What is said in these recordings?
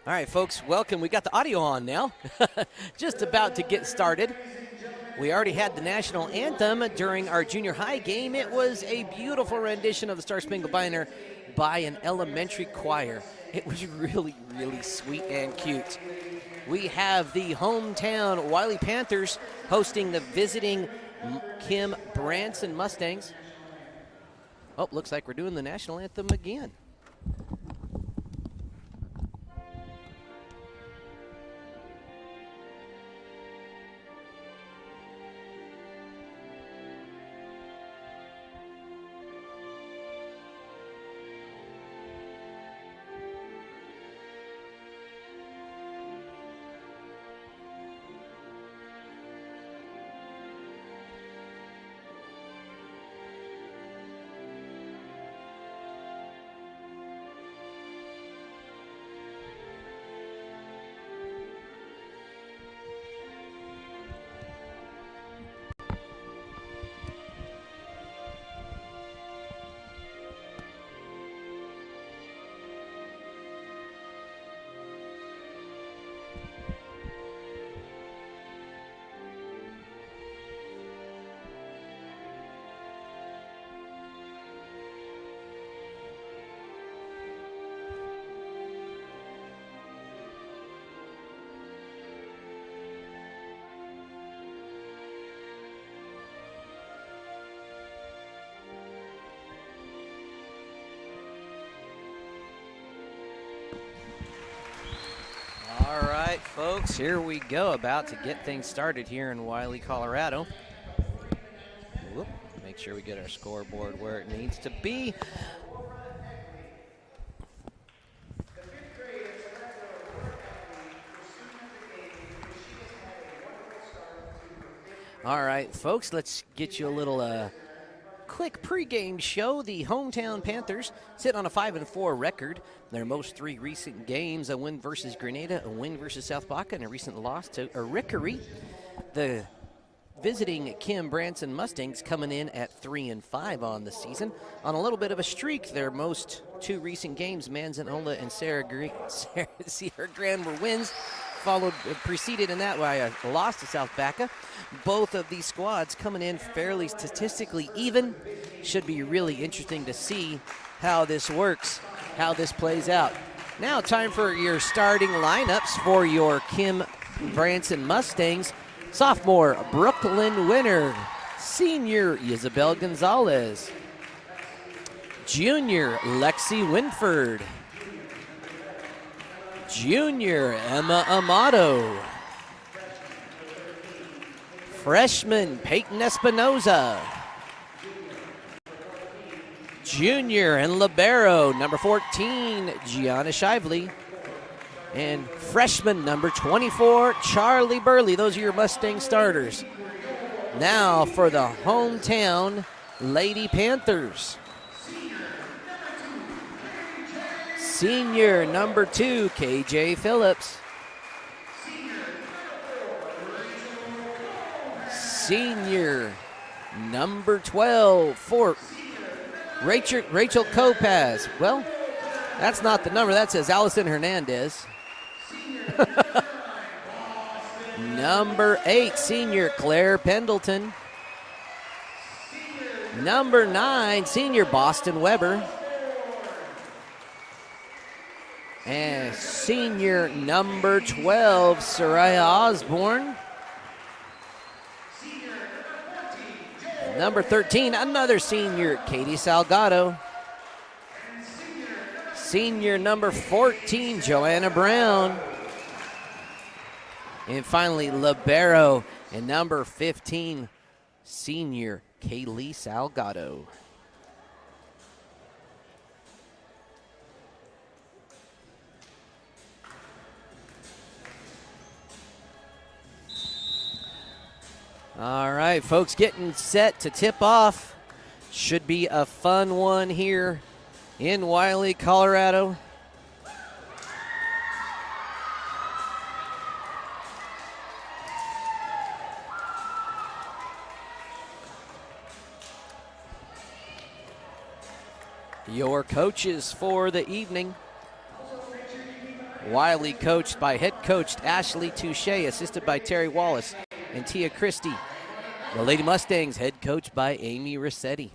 All right, folks, welcome. We got the audio on now. Just about to get started. We already had the national anthem during our junior high game. It was a beautiful rendition of the Star Spangled Banner by an elementary choir. It was really, really sweet and cute. We have the hometown Wiley Panthers hosting the visiting Kim Branson Mustangs. Oh, looks like we're doing the national anthem again. All right, folks, here we go. About to get things started here in Wiley, Colorado. Whoop, make sure we get our scoreboard where it needs to be. All right, folks, let's get you a little quick pregame show. The hometown Panthers sit on a 5-4 record. Their most three recent games, a win versus Grenada, a win versus South Baca, and a recent loss to Rickery. The visiting Kim Branson Mustangs coming in at 3-5 on the season. On a little bit of a streak, their most two recent games, Manzanola and Sierra Grande, were wins, preceded in that by a loss to South Baca. Both of these squads coming in fairly statistically even. Should be really interesting to see how this works, how this plays out. Now time for your starting lineups for your Kim Branson Mustangs. Sophomore Brooklyn Winner, senior Isabel Gonzalez, junior Lexi Winford, junior Emma Amato, freshman Peyton Espinoza, junior and libero number 14 Gianna Shively, and freshman number 24 Charlie Burley. Those are your Mustang starters. Now for the hometown Lady Panthers. Senior number 2 KJ Phillips. Senior number 12 for Rachel Kopaz. Well, that's not the number. That says Allison Hernandez. Number 8, senior Claire Pendleton. Number 9, senior Boston Weber. And senior number 12, Soraya Osborne. Number 13, another senior, Katie Salgado. Senior number 14, Joanna Brown. And finally, libero and number 15, senior Kaylee Salgado. All right, folks, getting set to tip off. Should be a fun one here in Wiley, Colorado. Your coaches for the evening. Wiley coached by head coach Ashley Touche, assisted by Terry Wallace and Tia Christie. The Lady Mustangs head coached by Amy Rossetti.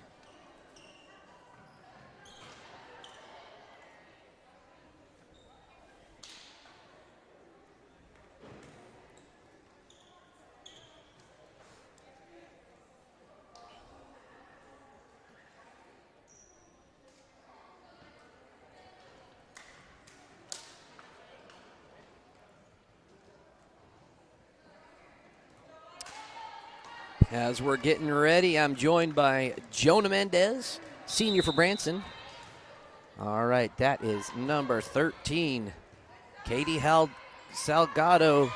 As we're getting ready, I'm joined by Jonah Mendez, senior for Branson. All right, that is number 13, Katie Salgado.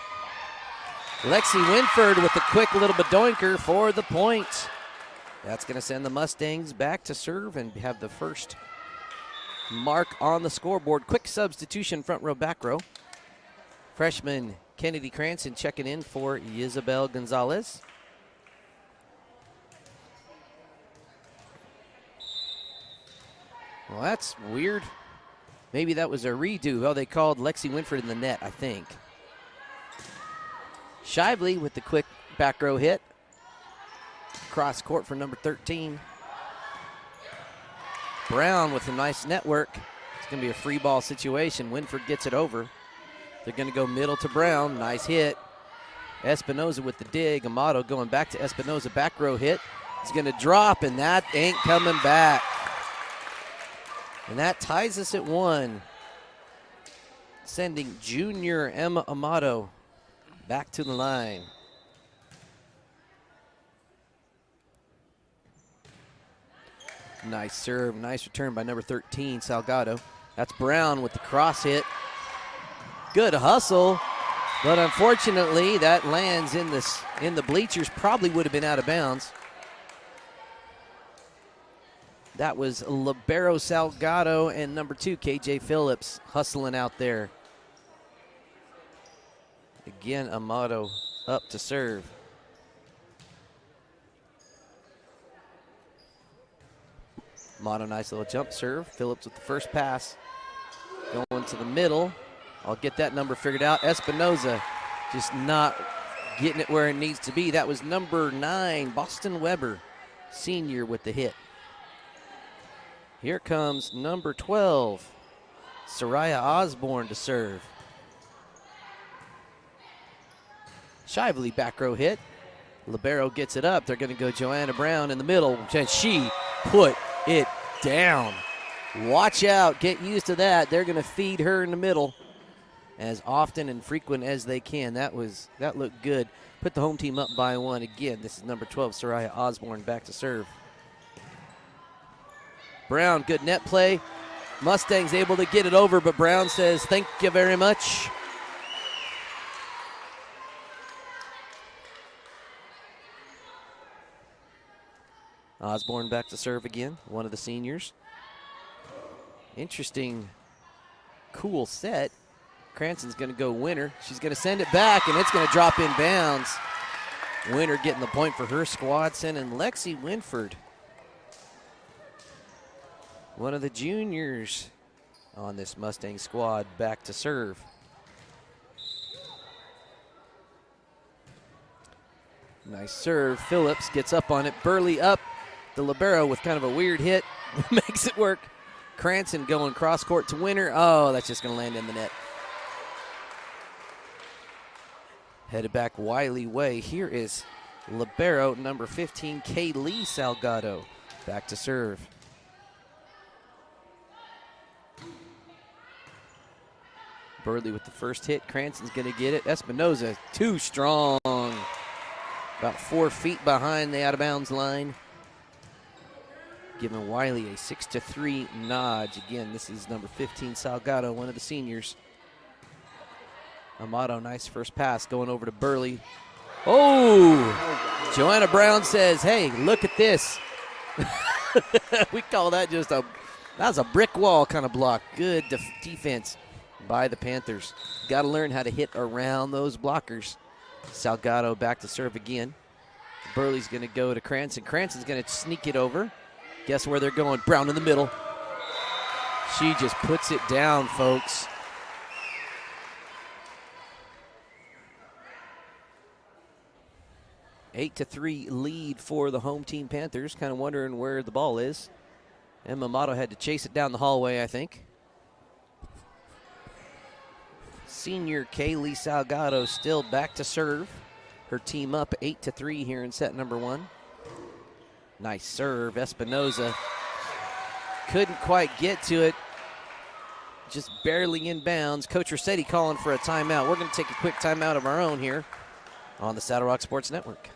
Lexi Winford with a quick little badoinker for the point. That's going to send the Mustangs back to serve and have the first mark on the scoreboard. Quick substitution, front row, back row. Freshman Kennedy Cranston checking in for Isabel Gonzalez. Well, that's weird. Maybe that was a redo. Oh, they called Lexi Winford in the net, I think. Shively with the quick back row hit. Cross court for number 13. Brown with a nice network. It's going to be a free ball situation. Winford gets it over. They're going to go middle to Brown. Nice hit. Espinoza with the dig. Amato going back to Espinoza. Back row hit. It's going to drop, and that ain't coming back. And that ties us at 1. Sending junior Emma Amato back to the line. Nice serve, nice return by number 13, Salgado. That's Brown with the cross hit. Good hustle, but unfortunately that lands in the bleachers. Probably would have been out of bounds. That was Libero Salgado and number 2, KJ Phillips, hustling out there. Again, Amato up to serve. Amato, nice little jump serve. Phillips with the first pass. Going to the middle. I'll get that number figured out. Espinoza just not getting it where it needs to be. That was number 9, Boston Weber, senior, with the hit. Here comes number 12, Soraya Osborne to serve. Shively back row hit. Libero gets it up. They're going to go Joanna Brown in the middle, and she put it down. Watch out. Get used to that. They're going to feed her in the middle as often and frequent as they can. That looked good. Put the home team up by 1 again. This is number 12, Soraya Osborne, back to serve. Brown, good net play. Mustangs able to get it over, but Brown says, thank you very much. Osborne back to serve again, one of the seniors. Interesting, cool set. Cranston's going to go winner. She's going to send it back, and it's going to drop in bounds. Winner getting the point for her squad, sending Lexi Winford, one of the juniors on this Mustang squad, back to serve. Nice serve. Phillips gets up on it. Burley up. The libero with kind of a weird hit. Makes it work. Cranston going cross court to Winner. Oh, that's just going to land in the net. Headed back Wiley way. Here is libero number 15, Kaylee Salgado, back to serve. Burley with the first hit. Cranston's going to get it. Espinoza, too strong. About 4 feet behind the out-of-bounds line. Giving Wiley a 6-3 nod. Again, this is number 15, Salgado, one of the seniors. Amato, nice first pass going over to Burley. Oh! Joanna Brown says, hey, look at this. We call that just that was a brick wall kind of block. Good defense by the Panthers. Got to learn how to hit around those blockers. Salgado back to serve again. Burley's going to go to Cranston. Cranston's going to sneak it over. Guess where they're going? Brown in the middle. She just puts it down, folks. 8-3 lead for the home team Panthers. Kind of wondering where the ball is. And Mamato had to chase it down the hallway, I think. Senior Kaylee Salgado still back to serve. Her team up 8-3 here in set number 1. Nice serve. Espinoza couldn't quite get to it. Just barely in bounds. Coach Rossetti calling for a timeout. We're going to take a quick timeout of our own here on the Saddle Rock Sports Network.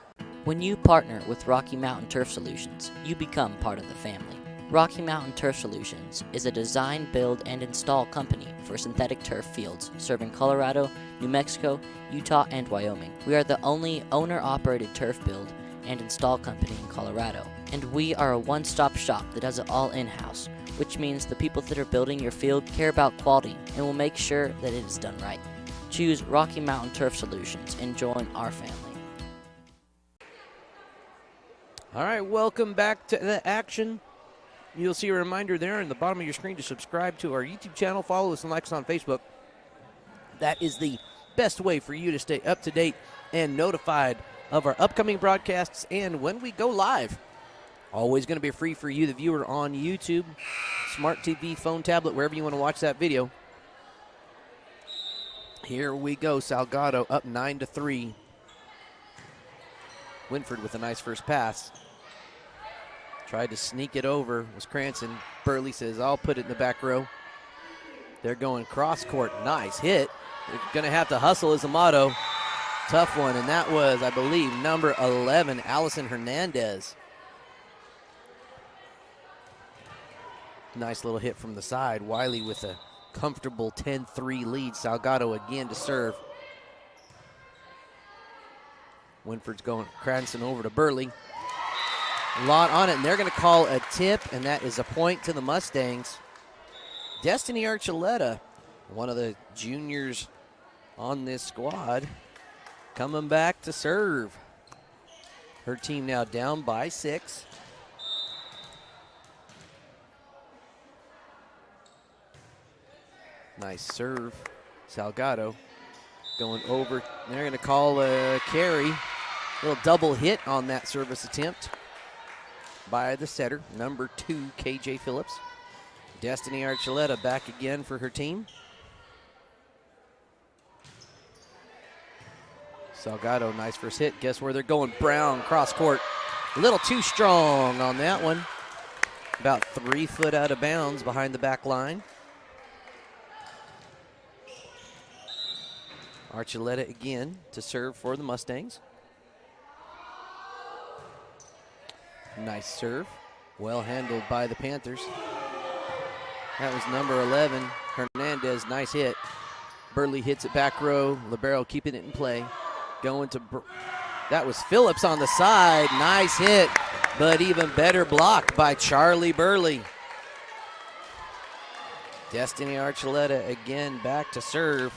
When you partner with Rocky Mountain Turf Solutions, you become part of the family. Rocky Mountain Turf Solutions is a design, build, and install company for synthetic turf fields serving Colorado, New Mexico, Utah, and Wyoming. We are the only owner-operated turf build and install company in Colorado, and we are a one-stop shop that does it all in-house, which means the people that are building your field care about quality and will make sure that it is done right. Choose Rocky Mountain Turf Solutions and join our family. All right, welcome back to the action. You'll see a reminder there in the bottom of your screen to subscribe to our YouTube channel, follow us and like us on Facebook. That is the best way for you to stay up to date and notified of our upcoming broadcasts and when we go live. Always going to be free for you, the viewer, on YouTube, smart TV, phone, tablet, wherever you want to watch that video. Here we go. Salgado up 9-3. Winford with a nice first pass. Tried to sneak it over. Was Cranston. Burley says, I'll put it in the back row. They're going cross court. Nice hit. They're going to have to hustle as a motto. Tough one. And that was, I believe, number 11, Allison Hernandez. Nice little hit from the side. Wiley with a comfortable 10-3 lead. Salgado again to serve. Winford's going Cranston over to Burley. A lot on it, and they're going to call a tip, and that is a point to the Mustangs. Destiny Archuleta, one of the juniors on this squad, coming back to serve. Her team now down by 6. Nice serve. Salgado going over. They're going to call a carry. Little double hit on that service attempt by the setter, number 2, KJ Phillips. Destiny Archuleta back again for her team. Salgado, nice first hit. Guess where they're going? Brown, cross court. A little too strong on that one. About 3 foot out of bounds behind the back line. Archuleta again to serve for the Mustangs. Nice serve. Well handled by the Panthers. That was number 11, Hernandez. Nice hit. Burley hits it back row. Libero keeping it in play. Going to, that was Phillips on the side. Nice hit, but even better blocked by Charlie Burley. Destiny Archuleta again back to serve.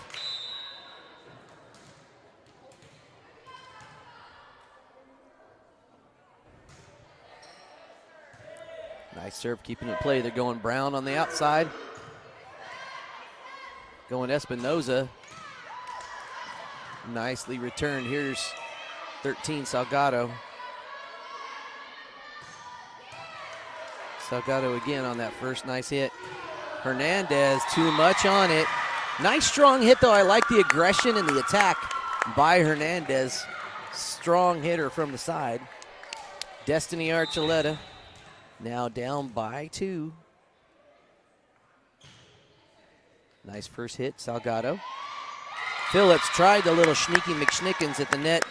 Nice serve, keeping it in play. They're going Brown on the outside. Going Espinoza. Nicely returned. Here's 13, Salgado. Salgado again on that first nice hit. Hernandez, too much on it. Nice strong hit, though. I like the aggression and the attack by Hernandez. Strong hitter from the side. Destiny Archuleta now down by 2. Nice first hit, Salgado. Phillips tried the little sneaky McSnickens at the net,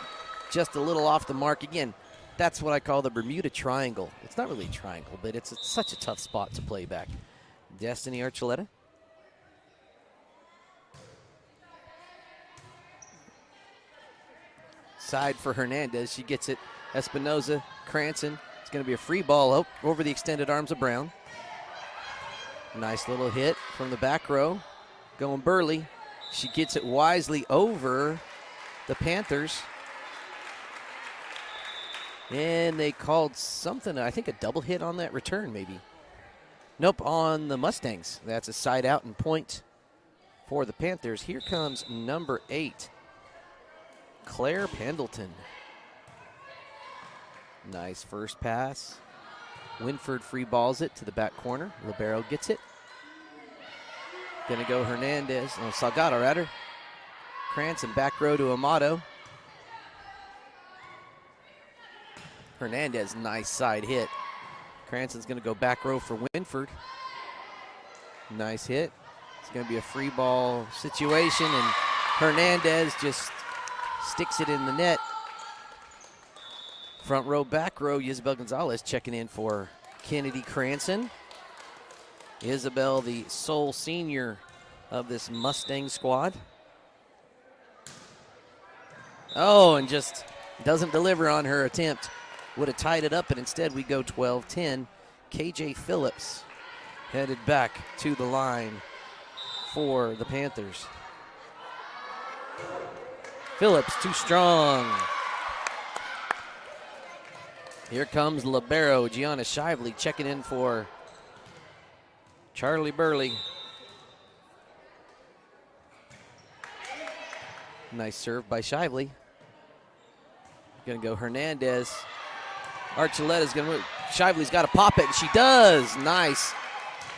just a little off the mark. Again, that's what I call the Bermuda Triangle. It's not really a triangle, but it's such a tough spot to play back. Destiny Archuleta. Side for Hernandez. She gets it. Espinoza, Cranston. It's going to be a free ball over the extended arms of Brown. Nice little hit from the back row. Going Burley. She gets it wisely over the Panthers. And they called something, I think a double hit on that return maybe. Nope, on the Mustangs. That's a side out and point for the Panthers. Here comes number 8, Claire Pendleton. Nice first pass. Winford free balls it to the back corner. Libero gets it. Gonna go Hernandez. Oh, Salgado rather. Cranston back row to Amato. Hernandez, nice side hit. Cranston's gonna go back row for Winford. Nice hit. It's gonna be a free ball situation, and Hernandez just sticks it in the net. Front row, back row, Isabel Gonzalez checking in for Kennedy Cranston. Isabel, the sole senior of this Mustang squad. Oh, and just doesn't deliver on her attempt. Would have tied it up, and instead we go 12-10. KJ Phillips headed back to the line for the Panthers. Phillips too strong. Here comes libero Gianna Shively checking in for Charlie Burley. Nice serve by Shively. Gonna go Hernandez. Archuletta's gonna move. Shively's got to pop it, and she does. Nice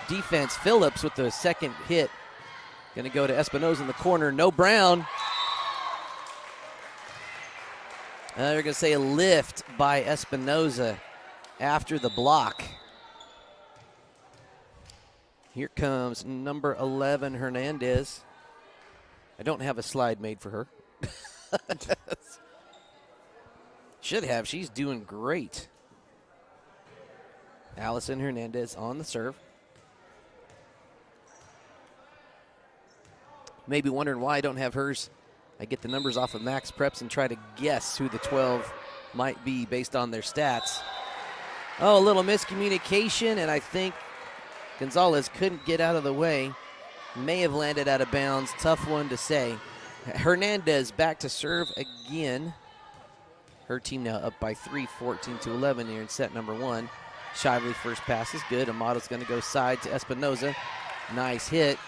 defense. Phillips with the second hit. Gonna go to Espinoza in the corner. No Brown. They're gonna say a lift by Espinoza after the block. Here comes number 11, Hernandez. I don't have a slide made for her. Should have. She's doing great. Allison Hernandez on the serve. Maybe wondering why I don't have hers. I get the numbers off of Max Preps and try to guess who the 12 might be based on their stats. Oh, a little miscommunication, and I think Gonzalez couldn't get out of the way. May have landed out of bounds. Tough one to say. Hernandez back to serve again. Her team now up by 3, 14-11 here in set number 1. Shively first pass is good. Amato's going to go side to Espinoza. Nice hit.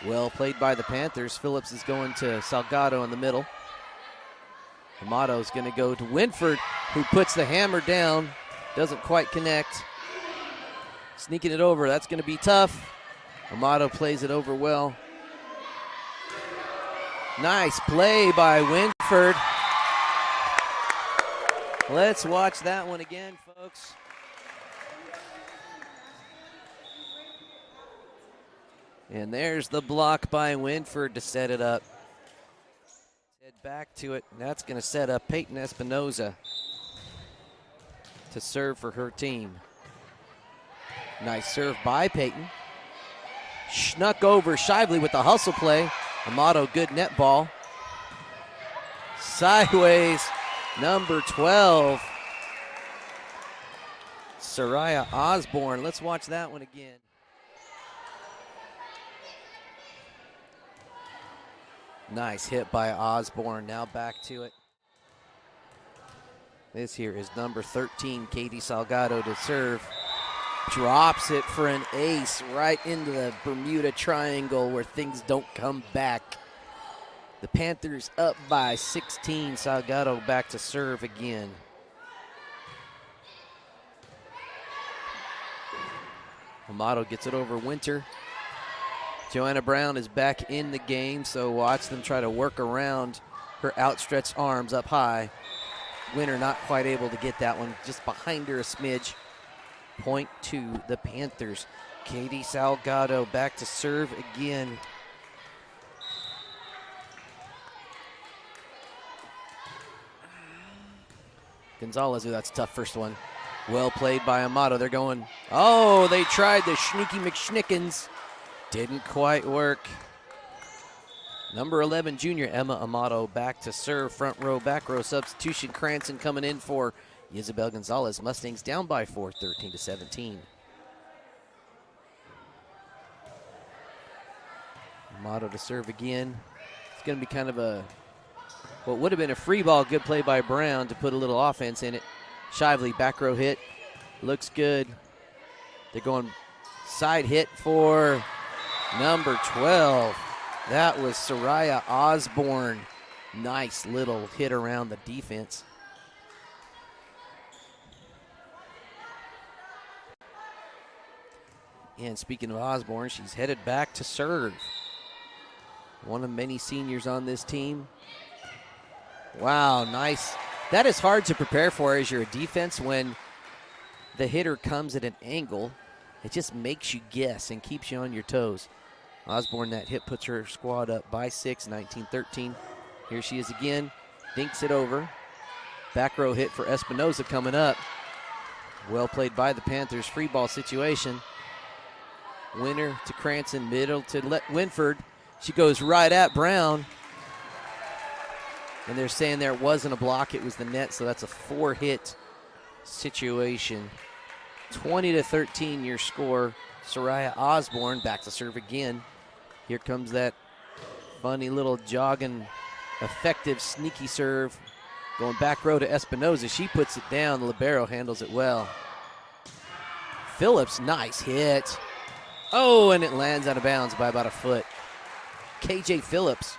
Well played by the Panthers. Phillips is going to Salgado in the middle. Amato's going to go to Winford, who puts the hammer down. Doesn't quite connect. Sneaking it over. That's going to be tough. Amato plays it over well. Nice play by Winford. Let's watch that one again, folks. And there's the block by Winford to set it up. Head back to it. And that's going to set up Peyton Espinoza to serve for her team. Nice serve by Peyton. Snuck over Shively with the hustle play. Amato, good net ball. Sideways, number 12. Soraya Osborne. Let's watch that one again. Nice hit by Osborne. Now back to it. This here is number 13, Katie Salgado to serve. Drops it for an ace right into the Bermuda Triangle where things don't come back. The Panthers up by 16. Salgado back to serve again. Amato gets it over Winter. Joanna Brown is back in the game, so watch them try to work around her outstretched arms up high. Winter not quite able to get that one, just behind her a smidge. Point to the Panthers. Katie Salgado back to serve again. Gonzalez, ooh, that's a tough first one. Well played by Amato. They're going, oh, they tried the Schnicky McSchnickens. Didn't quite work. Number 11, junior Emma Amato back to serve. Front row, back row substitution. Cranston coming in for Isabel Gonzalez. Mustangs down by 4, 13-17. Amato to serve again. It's going to be kind of a, what would have been a free ball. Good play by Brown to put a little offense in it. Shively, back row hit. Looks good. They're going side hit for number 12. That was Soraya Osborne. Nice little hit around the defense. And speaking of Osborne, she's headed back to serve. One of many seniors on this team. Wow, nice. That is hard to prepare for as you're a defense when the hitter comes at an angle. It just makes you guess and keeps you on your toes. Osborne, that hit puts her squad up by 6, 19-13. Here she is again, dinks it over. Back row hit for Espinoza coming up. Well played by the Panthers, free ball situation. Winner to Cranston, middle to Winford. She goes right at Brown. And they're saying there wasn't a block, it was the net, so that's a 4-hit situation. 20-13 your score. Soraya Osborne back to serve again. Here comes that funny little jogging, effective, sneaky serve. Going back row to Espinoza. She puts it down. The libero handles it well. Phillips, nice hit. Oh, and it lands out of bounds by about a foot. KJ Phillips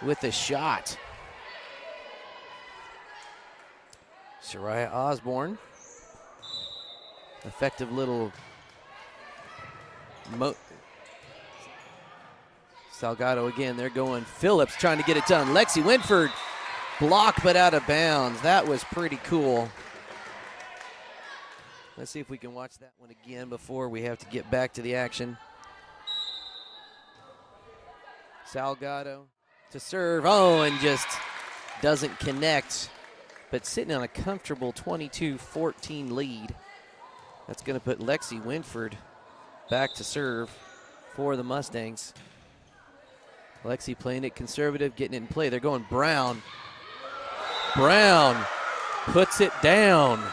with the shot. Soraya Osborne. Effective little Salgado again. They're going Phillips trying to get it done. Lexi Winford blocked but out of bounds. That was pretty cool. Let's see if we can watch that one again before we have to get back to the action. Salgado to serve. Oh, and just doesn't connect. But sitting on a comfortable 22-14 lead. That's going to put Lexi Winford back to serve for the Mustangs. Lexi playing it conservative, getting it in play. They're going Brown. Brown puts it down.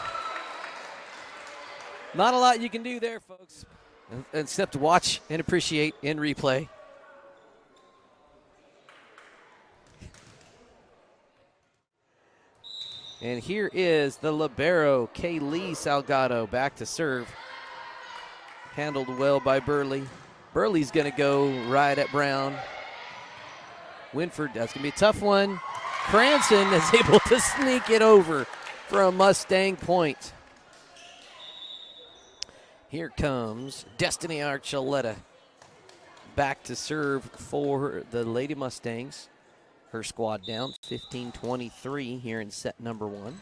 Not a lot you can do there, folks, except to watch and appreciate in replay. And here is the libero, Kaylee Salgado, back to serve. Handled well by Burley. Burley's going to go right at Brown. Winford, that's going to be a tough one. Cranston is able to sneak it over for a Mustang point. Here comes Destiny Archuleta back to serve for the Lady Mustangs. Her squad down 15-23 here in set number 1.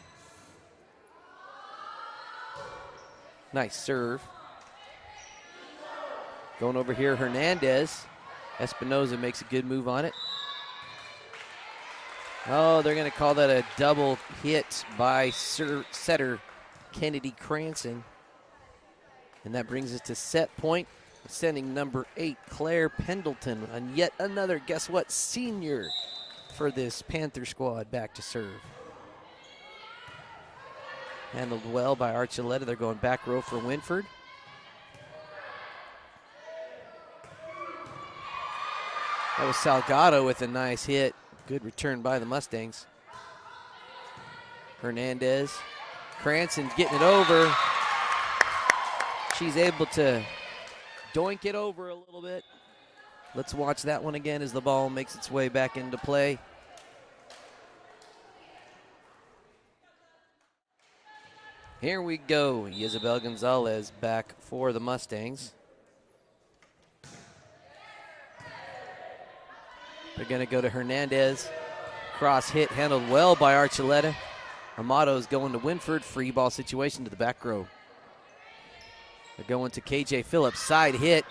Nice serve. Going over here, Hernandez. Espinoza makes a good move on it. Oh, they're going to call that a double hit by setter Kennedy Cranston. And that brings us to set point, sending number 8, Claire Pendleton, and yet another, guess what, senior for this Panther squad back to serve. Handled well by Archuleta. They're going back row for Winford. That was Salgado with a nice hit. Good return by the Mustangs. Hernandez. Cranston getting it over. She's able to doink it over a little bit. Let's watch that one again as the ball makes its way back into play. Here we go. Isabel Gonzalez back for the Mustangs. They're going to go to Hernandez. Cross hit handled well by Archuleta. Amato's going to Winford. Free ball situation to the back row. They're going to KJ Phillips. Side hit.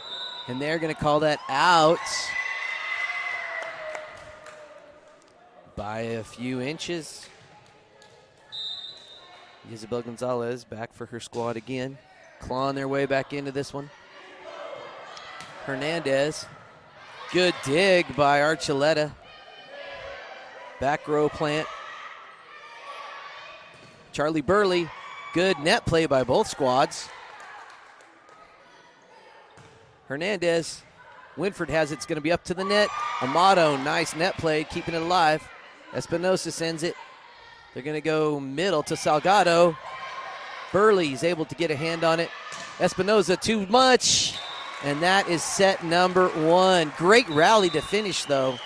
And they're going to call that out by a few inches. Isabel Gonzalez back for her squad again. Clawing their way back into this one. Hernandez. Good dig by Archuleta. Back row plant. Charlie Burley. Good net play by both squads. Hernandez. Winford has it. It's going to be up to the net. Amato, nice net play, keeping it alive. Espinosa sends it. They're going to go middle to Salgado. Burley's able to get a hand on it. Espinosa too much. And that is set number 1. Great rally to finish, though.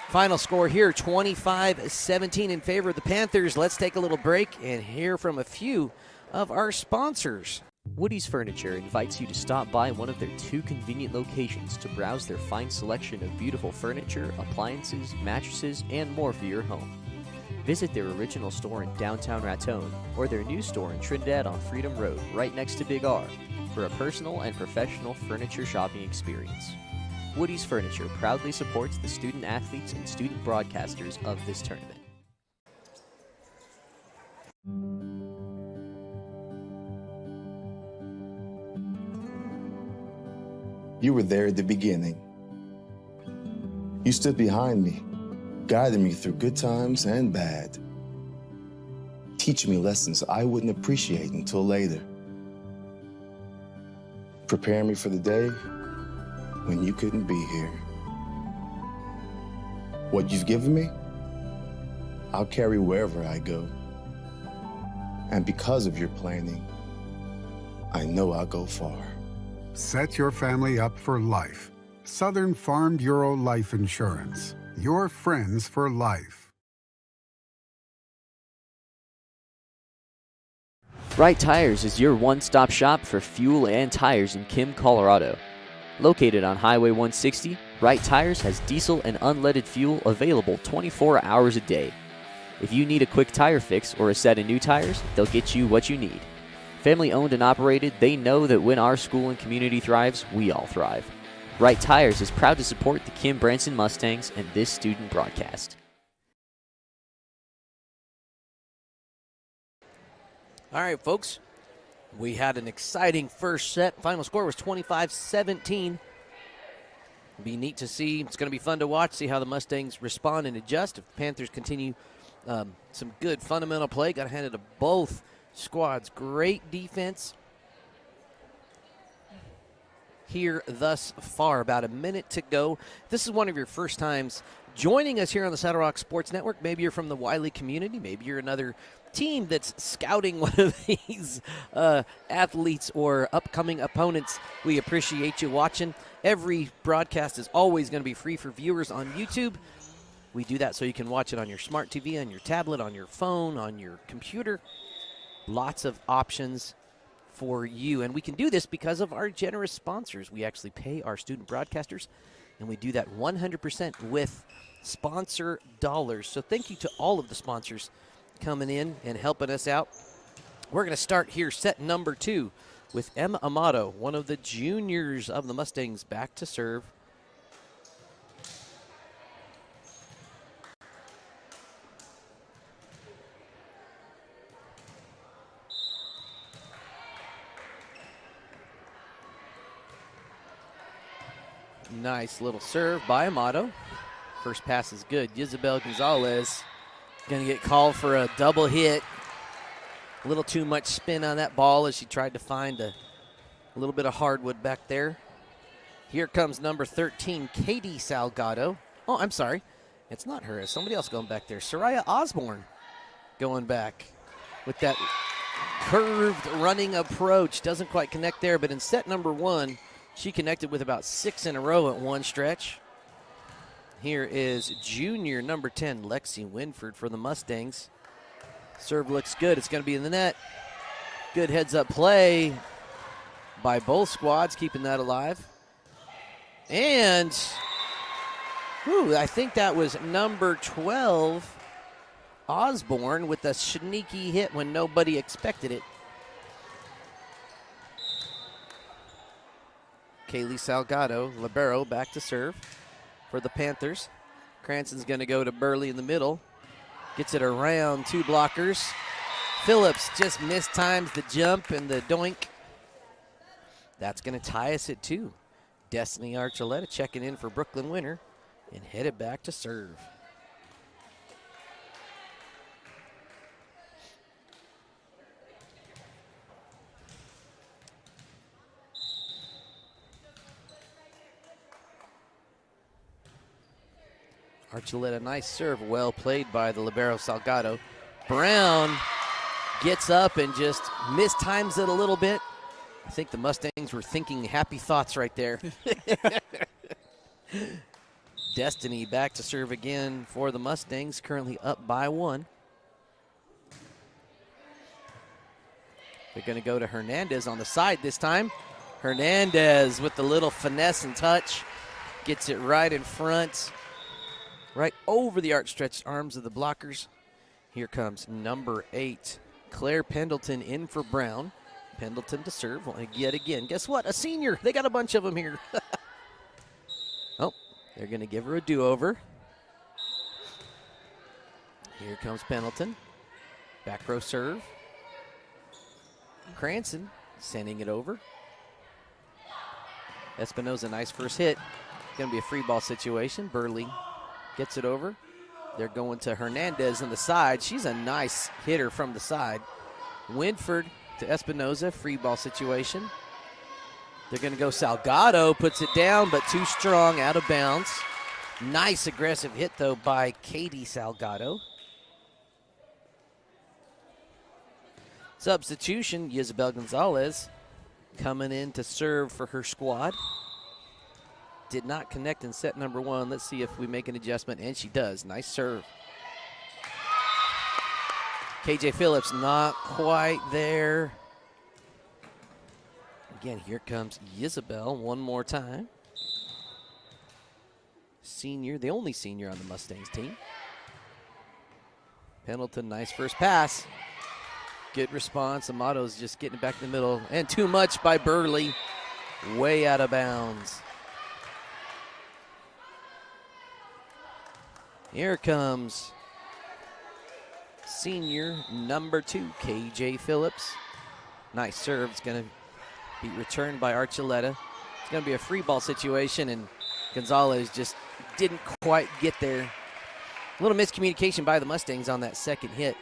Final score here, 25-17 in favor of the Panthers. Let's take a little break and hear from a few of our sponsors. Woody's Furniture invites you to stop by one of their 2 convenient locations to browse their fine selection of beautiful furniture, appliances, mattresses, and more for your home. Visit their original store in downtown Raton or their new store in Trinidad on Freedom Road, right next to Big R, for a personal and professional furniture shopping experience. Woody's Furniture proudly supports the student athletes and student broadcasters of this tournament. You were there at the beginning. You stood behind me, guiding me through good times and bad, teaching me lessons I wouldn't appreciate until later, preparing me for the day when you couldn't be here. What you've given me, I'll carry wherever I go. And because of your planning, I know I'll go far. Set your family up for life. Southern Farm Bureau Life Insurance. Your friends for life. Right Tires is your one-stop shop for fuel and tires in Kim, Colorado. Located on Highway 160, Right Tires has diesel and unleaded fuel available 24 hours a day. If you need a quick tire fix or a set of new tires, they'll get you what you need. Family owned and operated, they know that when our school and community thrives, we all thrive. Right Tires is proud to support the Kim Branson Mustangs and this student broadcast. All right, folks. We had an exciting first set. Final score was 25-17. It'll be neat to see. It's going to be fun to watch, see how the Mustangs respond and adjust. If the Panthers continue some good fundamental play, got to hand it to both squads. Great defense here thus far. About a minute to go. This is one of your first times joining us here on the Saddle Rock Sports Network. Maybe you're from the Wiley community. Maybe you're another team that's scouting one of these athletes or upcoming opponents. We appreciate you watching. Every broadcast is always going to be free for viewers on YouTube. We do that so you can watch it on your smart TV, on your tablet, on your phone, on your computer. Lots of options for you. And we can do this because of our generous sponsors. We actually pay our student broadcasters, and we do that 100% with sponsor dollars. So thank you to all of the sponsors coming in and helping us out. We're going to start here set number 2 with Emma Amato, one of the juniors of the Mustangs, back to serve. Nice little serve by Amato. First pass is good. Isabel Gonzalez going to get called for a double hit. A little too much spin on that ball as she tried to find a little bit of hardwood back there. Here comes number 13, Katie Salgado. Oh, I'm sorry. It's not her. It's somebody else going back there. Soraya Osborne going back with that curved running approach. Doesn't quite connect there, but in set number 1, she connected with about 6 in a row at one stretch. Here is junior number 10, Lexi Winford for the Mustangs. Serve looks good. It's going to be in the net. Good heads-up play by both squads, keeping that alive. And I think that was number 12, Osborne, with a sneaky hit when nobody expected it. Kaylee Salgado, libero, back to serve for the Panthers. Cranston's going to go to Burley in the middle. Gets it around 2 blockers. Phillips just mistimes the jump and the doink. That's going to tie us at 2. Destiny Archuleta checking in for Brooklyn Winter and headed back to serve. Archuleta, nice serve, well played by the libero Salgado. Brown gets up and just mistimes it a little bit. I think the Mustangs were thinking happy thoughts right there. Destiny back to serve again for the Mustangs, currently up by 1. They're going to go to Hernandez on the side this time. Hernandez with the little finesse and touch. Gets it right in front, right over the outstretched arms of the blockers. Here comes number 8, Claire Pendleton in for Brown. Pendleton to serve yet again. Guess what? A senior. They got a bunch of them here. Oh, they're going to give her a do-over. Here comes Pendleton. Back row serve. Cranston sending it over. Espinoza, nice first hit. Going to be a free ball situation. Burley gets it over. They're going to Hernandez on the side. She's a nice hitter from the side. Winford to Espinoza, free ball situation. They're going to go Salgado, puts it down, but too strong, out of bounds. Nice aggressive hit, though, by Katie Salgado. Substitution, Isabel Gonzalez coming in to serve for her squad. Did not connect in set number 1. Let's see if we make an adjustment, and she does. Nice serve. KJ Phillips not quite there. Again, here comes Isabel one more time. Senior, the only senior on the Mustangs team. Pendleton, nice first pass. Good response. Amato's just getting it back in the middle. And too much by Burley. Way out of bounds. Here comes senior number 2, KJ Phillips. Nice serve. It's going to be returned by Archuleta. It's going to be a free ball situation, and Gonzalez just didn't quite get there. A little miscommunication by the Mustangs on that second hit.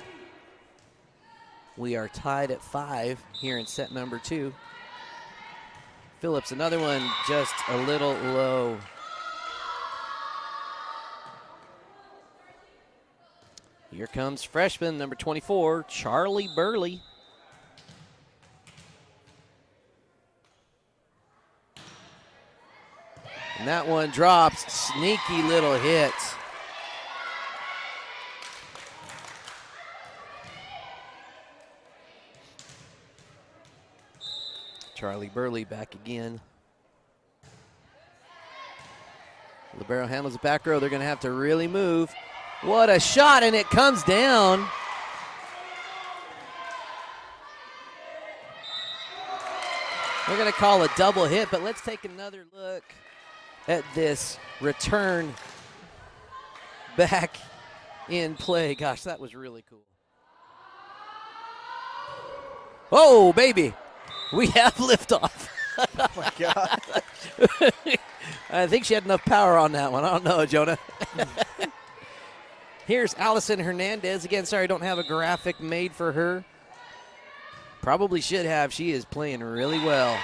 We are tied at 5 here in set number 2. Phillips, another one just a little low. Here comes freshman number 24, Charlie Burley. And that one drops. Sneaky little hit. Charlie Burley back again. Libero handles the back row. They're going to have to really move. What a shot, and it comes down. We're going to call a double hit, but let's take another look at this return back in play. Gosh, that was really cool. Oh, baby. We have liftoff. Oh, my God. I think she had enough power on that one. I don't know, Jonah. Here's Allison Hernandez. Again, sorry, I don't have a graphic made for her. Probably should have. She is playing really well.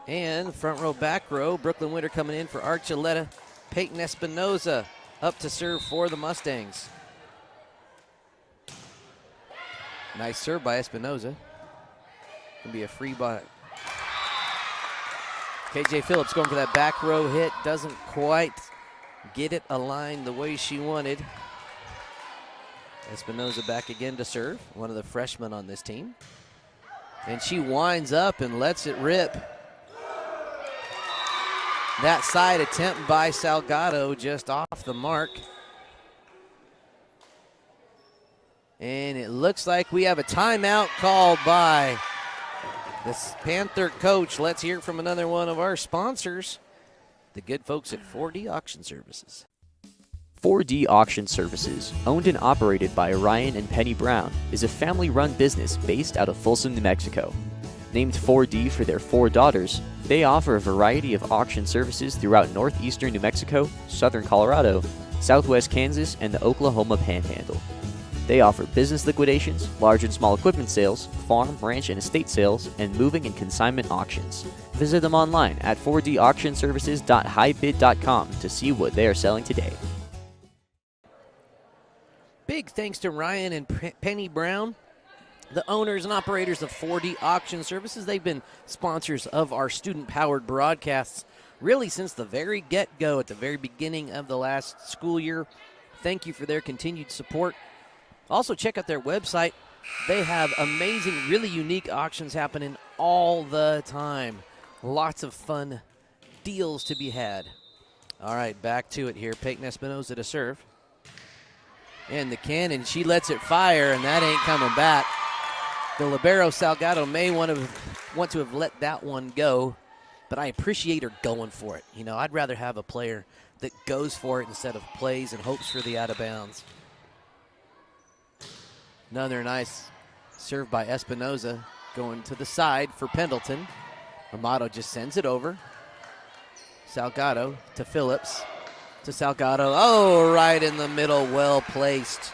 And front row, back row, Brooklyn Winter coming in for Archuleta. Peyton Espinoza up to serve for the Mustangs. Nice serve by Espinoza. Gonna be a free ball. KJ Phillips going for that back row hit. Doesn't quite get it aligned the way she wanted. Espinoza back again to serve. One of the freshmen on this team. And she winds up and lets it rip. That side attempt by Salgado just off the mark. And it looks like we have a timeout called by this Panther coach. Let's hear from another one of our sponsors, the good folks at 4D Auction Services. 4D Auction Services, owned and operated by Ryan and Penny Brown, is a family-run business based out of Folsom, New Mexico. Named 4D for their 4 daughters, they offer a variety of auction services throughout northeastern New Mexico, southern Colorado, southwest Kansas, and the Oklahoma Panhandle. They offer business liquidations, large and small equipment sales, farm, ranch, and estate sales, and moving and consignment auctions. Visit them online at 4dauctionservices.highbid.com to see what they are selling today. Big thanks to Ryan and Penny Brown, the owners and operators of 4D Auction Services. They've been sponsors of our student-powered broadcasts really since the very get-go, at the very beginning of the last school year. thank you for their continued support. Also, check out their website. They have amazing, really unique auctions happening all the time. Lots of fun deals to be had. All right, back to it here. Peyton Espinoza to serve. And the cannon, she lets it fire, and that ain't coming back. The libero, Salgado, may want to have let that one go, but I appreciate her going for it. You know, I'd rather have a player that goes for it instead of plays and hopes for the out of bounds. Another nice serve by Espinoza, going to the side for Pendleton. Amato just sends it over. Salgado to Phillips. To Salgado. Oh, right in the middle. Well placed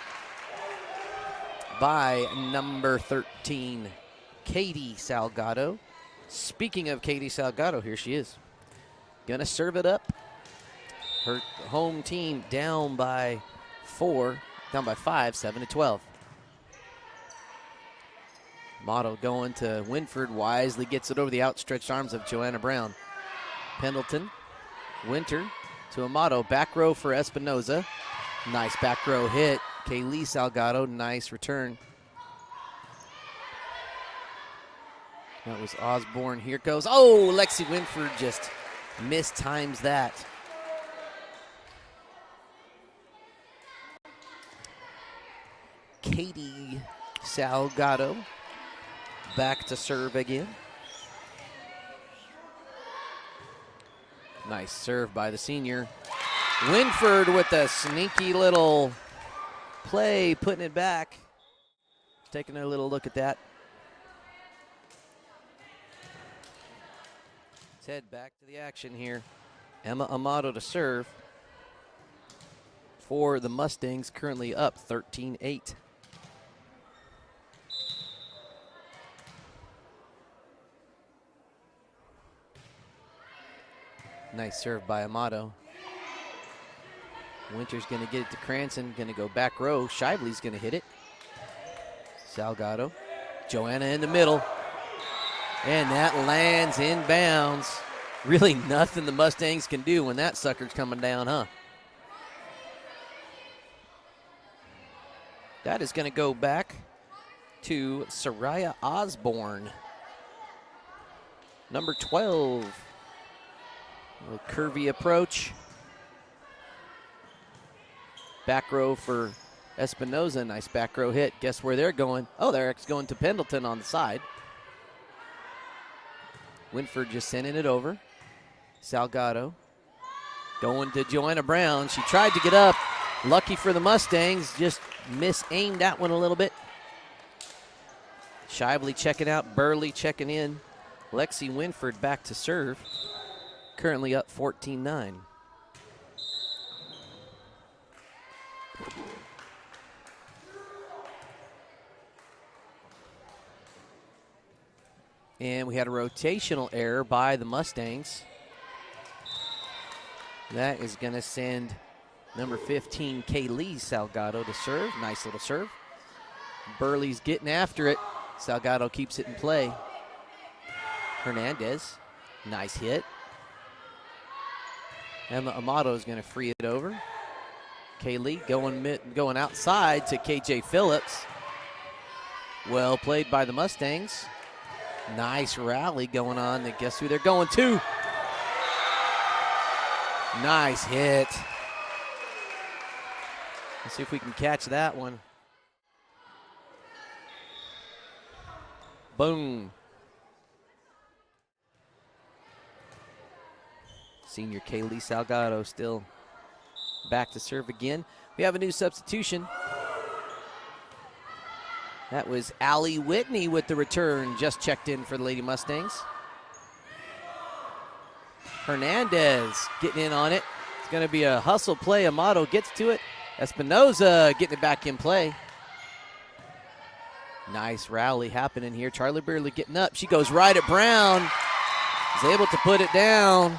by number 13, Katie Salgado. Speaking of Katie Salgado, here she is. Gonna serve it up. Her home team down by 5, 7-12. Amato going to Winford, wisely gets it over the outstretched arms of Joanna Brown. Pendleton, Winter to Amato, back row for Espinoza. Nice back row hit. Kaylee Salgado, nice return. That was Osborne. Here goes. Oh, Lexi Winford just mistimes that. Katie Salgado back to serve again. Nice serve by the senior. Winford with a sneaky little play, putting it back. Taking a little look at that. Let's head back to the action here. Emma Amato to serve for the Mustangs, currently up 13-8. Nice serve by Amato. Winter's going to get it to Cranston, going to go back row. Shively's going to hit it. Salgado. Joanna in the middle. And that lands inbounds. Really nothing the Mustangs can do when that sucker's coming down, huh? That is going to go back to Soraya Osborne. Number 12. A little curvy approach. Back row for Espinoza. Nice back row hit. Guess where they're going? Oh, they're going to Pendleton on the side. Winford just sending it over. Salgado going to Joanna Brown. She tried to get up. Lucky for the Mustangs. Just mis-aimed that one a little bit. Shively checking out. Burley checking in. Lexi Winford back to serve. Currently up 14-9. And we had a rotational error by the Mustangs. That is going to send number 15, Kaylee Salgado, to serve. Nice little serve. Burley's getting after it. Salgado keeps it in play. Hernandez, nice hit. Emma Amato is going to free it over. Kaylee going outside to KJ Phillips. Well played by the Mustangs. Nice rally going on. And guess who they're going to? Nice hit. Let's see if we can catch that one. Boom. Senior Kaylee Salgado still back to serve again. We have a new substitution. That was Allie Whitney with the return. Just checked in for the Lady Mustangs. Hernandez getting in on it. It's going to be a hustle play. Amato gets to it. Espinoza getting it back in play. Nice rally happening here. Charlie Burley getting up. She goes right at Brown. Is able to put it down.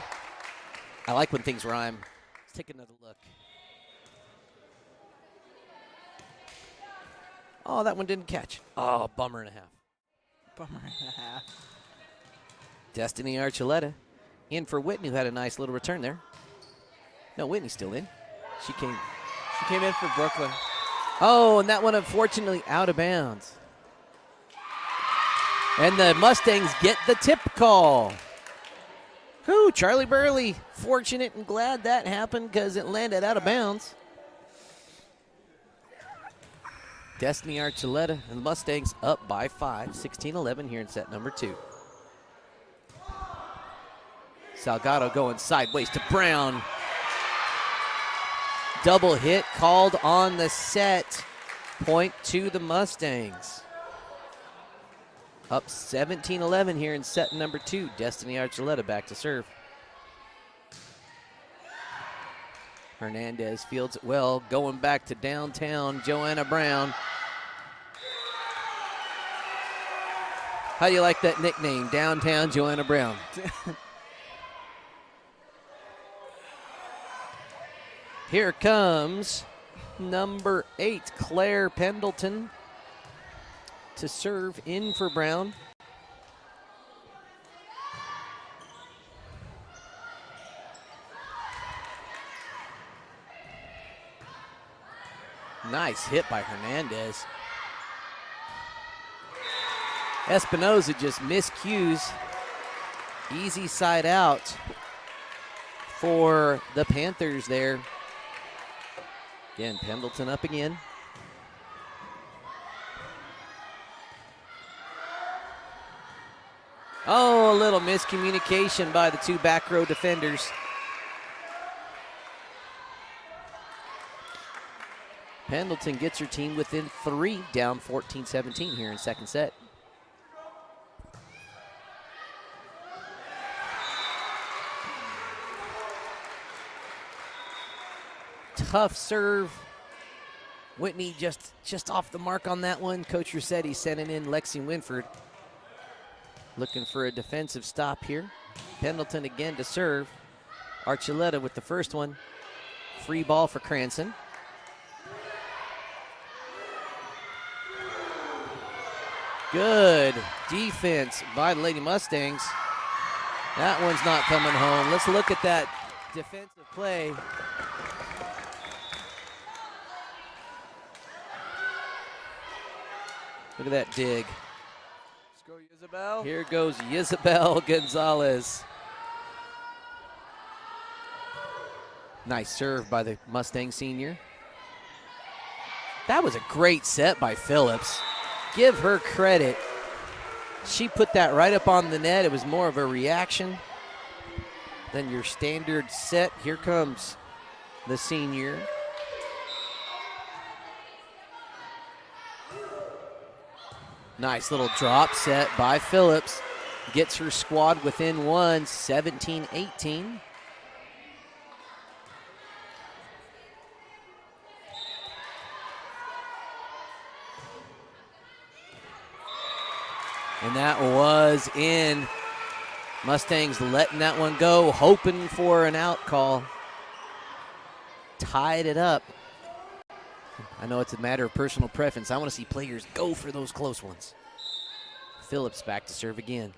I like when things rhyme. Let's take another look. Oh, that one didn't catch. Oh, bummer and a half. Bummer and a half. Destiny Archuleta in for Whitney, who had a nice little return there. No, Whitney's still in. She came She came in for Brooklyn. Oh, and that one unfortunately out of bounds. And the Mustangs get the tip call. Whew, Charlie Burley, fortunate and glad that happened because it landed out of bounds. Destiny Archuleta and the Mustangs up by 5, 16-11 here in set number 2. Salgado going sideways to Brown. Double hit called on the set. Point to the Mustangs. Up 17-11 here in set number 2. Destiny Archuleta back to serve. Hernandez fields it well, going back to downtown, Joanna Brown. How do you like that nickname, downtown Joanna Brown? Here comes number 8, Claire Pendleton, to serve in for Brown. Nice hit by Hernandez. Espinoza just miscues. Easy side out for the Panthers there. Again, Pendleton up again. Oh, a little miscommunication by the 2 back row defenders. Pendleton gets her team within 3, down 14-17 here in second set. Tough serve. Whitney just off the mark on that one. Coach Rossetti sending in Lexi Winford. Looking for a defensive stop here. Pendleton again to serve. Archuleta with the first one. Free ball for Cranston. Good defense by the Lady Mustangs. That one's not coming home. Let's look at that defensive play. Look at that dig. Let's go, Isabel. Here goes Isabel Gonzalez. Nice serve by the Mustang senior. That was a great set by Phillips. Give her credit. She put that right up on the net. It was more of a reaction than your standard set. Here comes the senior. Nice little drop set by Phillips. Gets her squad within 1, 17-18. And that was in. Mustangs letting that one go, hoping for an out call. Tied it up. I know it's a matter of personal preference. I want to see players go for those close ones. Phillips back to serve again.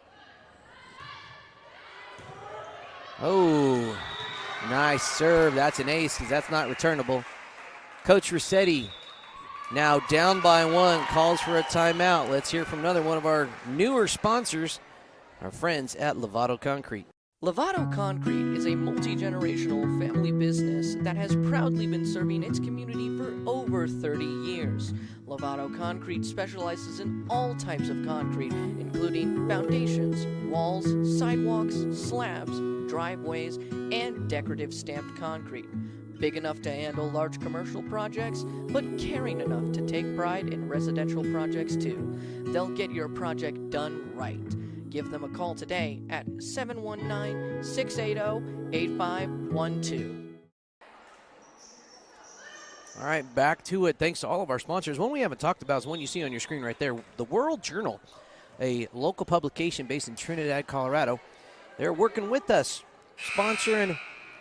Oh, nice serve. That's an ace because that's not returnable. Coach Rossetti now down by 1, calls for a timeout. Let's hear from another one of our newer sponsors, our friends at Lovato Concrete. Lovato Concrete is a multi-generational family business that has proudly been serving its community for over 30 years. Lovato Concrete specializes in all types of concrete, including foundations, walls, sidewalks, slabs, driveways, and decorative stamped concrete. Big enough to handle large commercial projects, but caring enough to take pride in residential projects too. They'll get your project done right. Give them a call today at 719-680-8512. All right, back to it. Thanks to all of our sponsors. One we haven't talked about is one you see on your screen right there, the World Journal, a local publication based in Trinidad, Colorado. They're working with us, sponsoring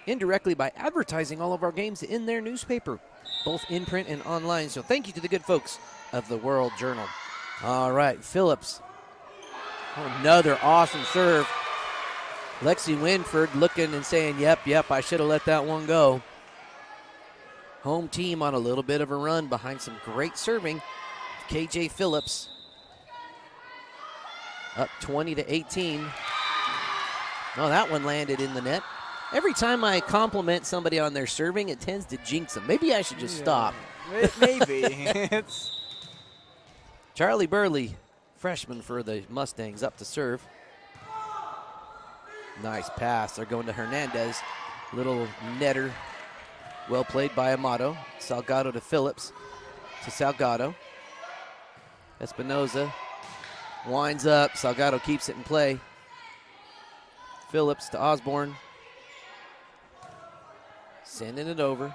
indirectly by advertising all of our games in their newspaper, both in print and online. So thank you to the good folks of the World Journal. All right, Phillips. Another awesome serve. Lexi Winford looking and saying, yep, I should have let that one go. Home team on a little bit of a run behind some great serving. KJ Phillips up 20-18. Oh, that one landed in the net. Every time I compliment somebody on their serving, it tends to jinx them. Maybe I should just stop. Maybe. It's Charlie Burley, freshman for the Mustangs, up to serve. Nice pass. They're going to Hernandez. Little netter. Well played by Amato. Salgado to Phillips. To Salgado. Espinoza winds up. Salgado keeps it in play. Phillips to Osborne. Sending it over.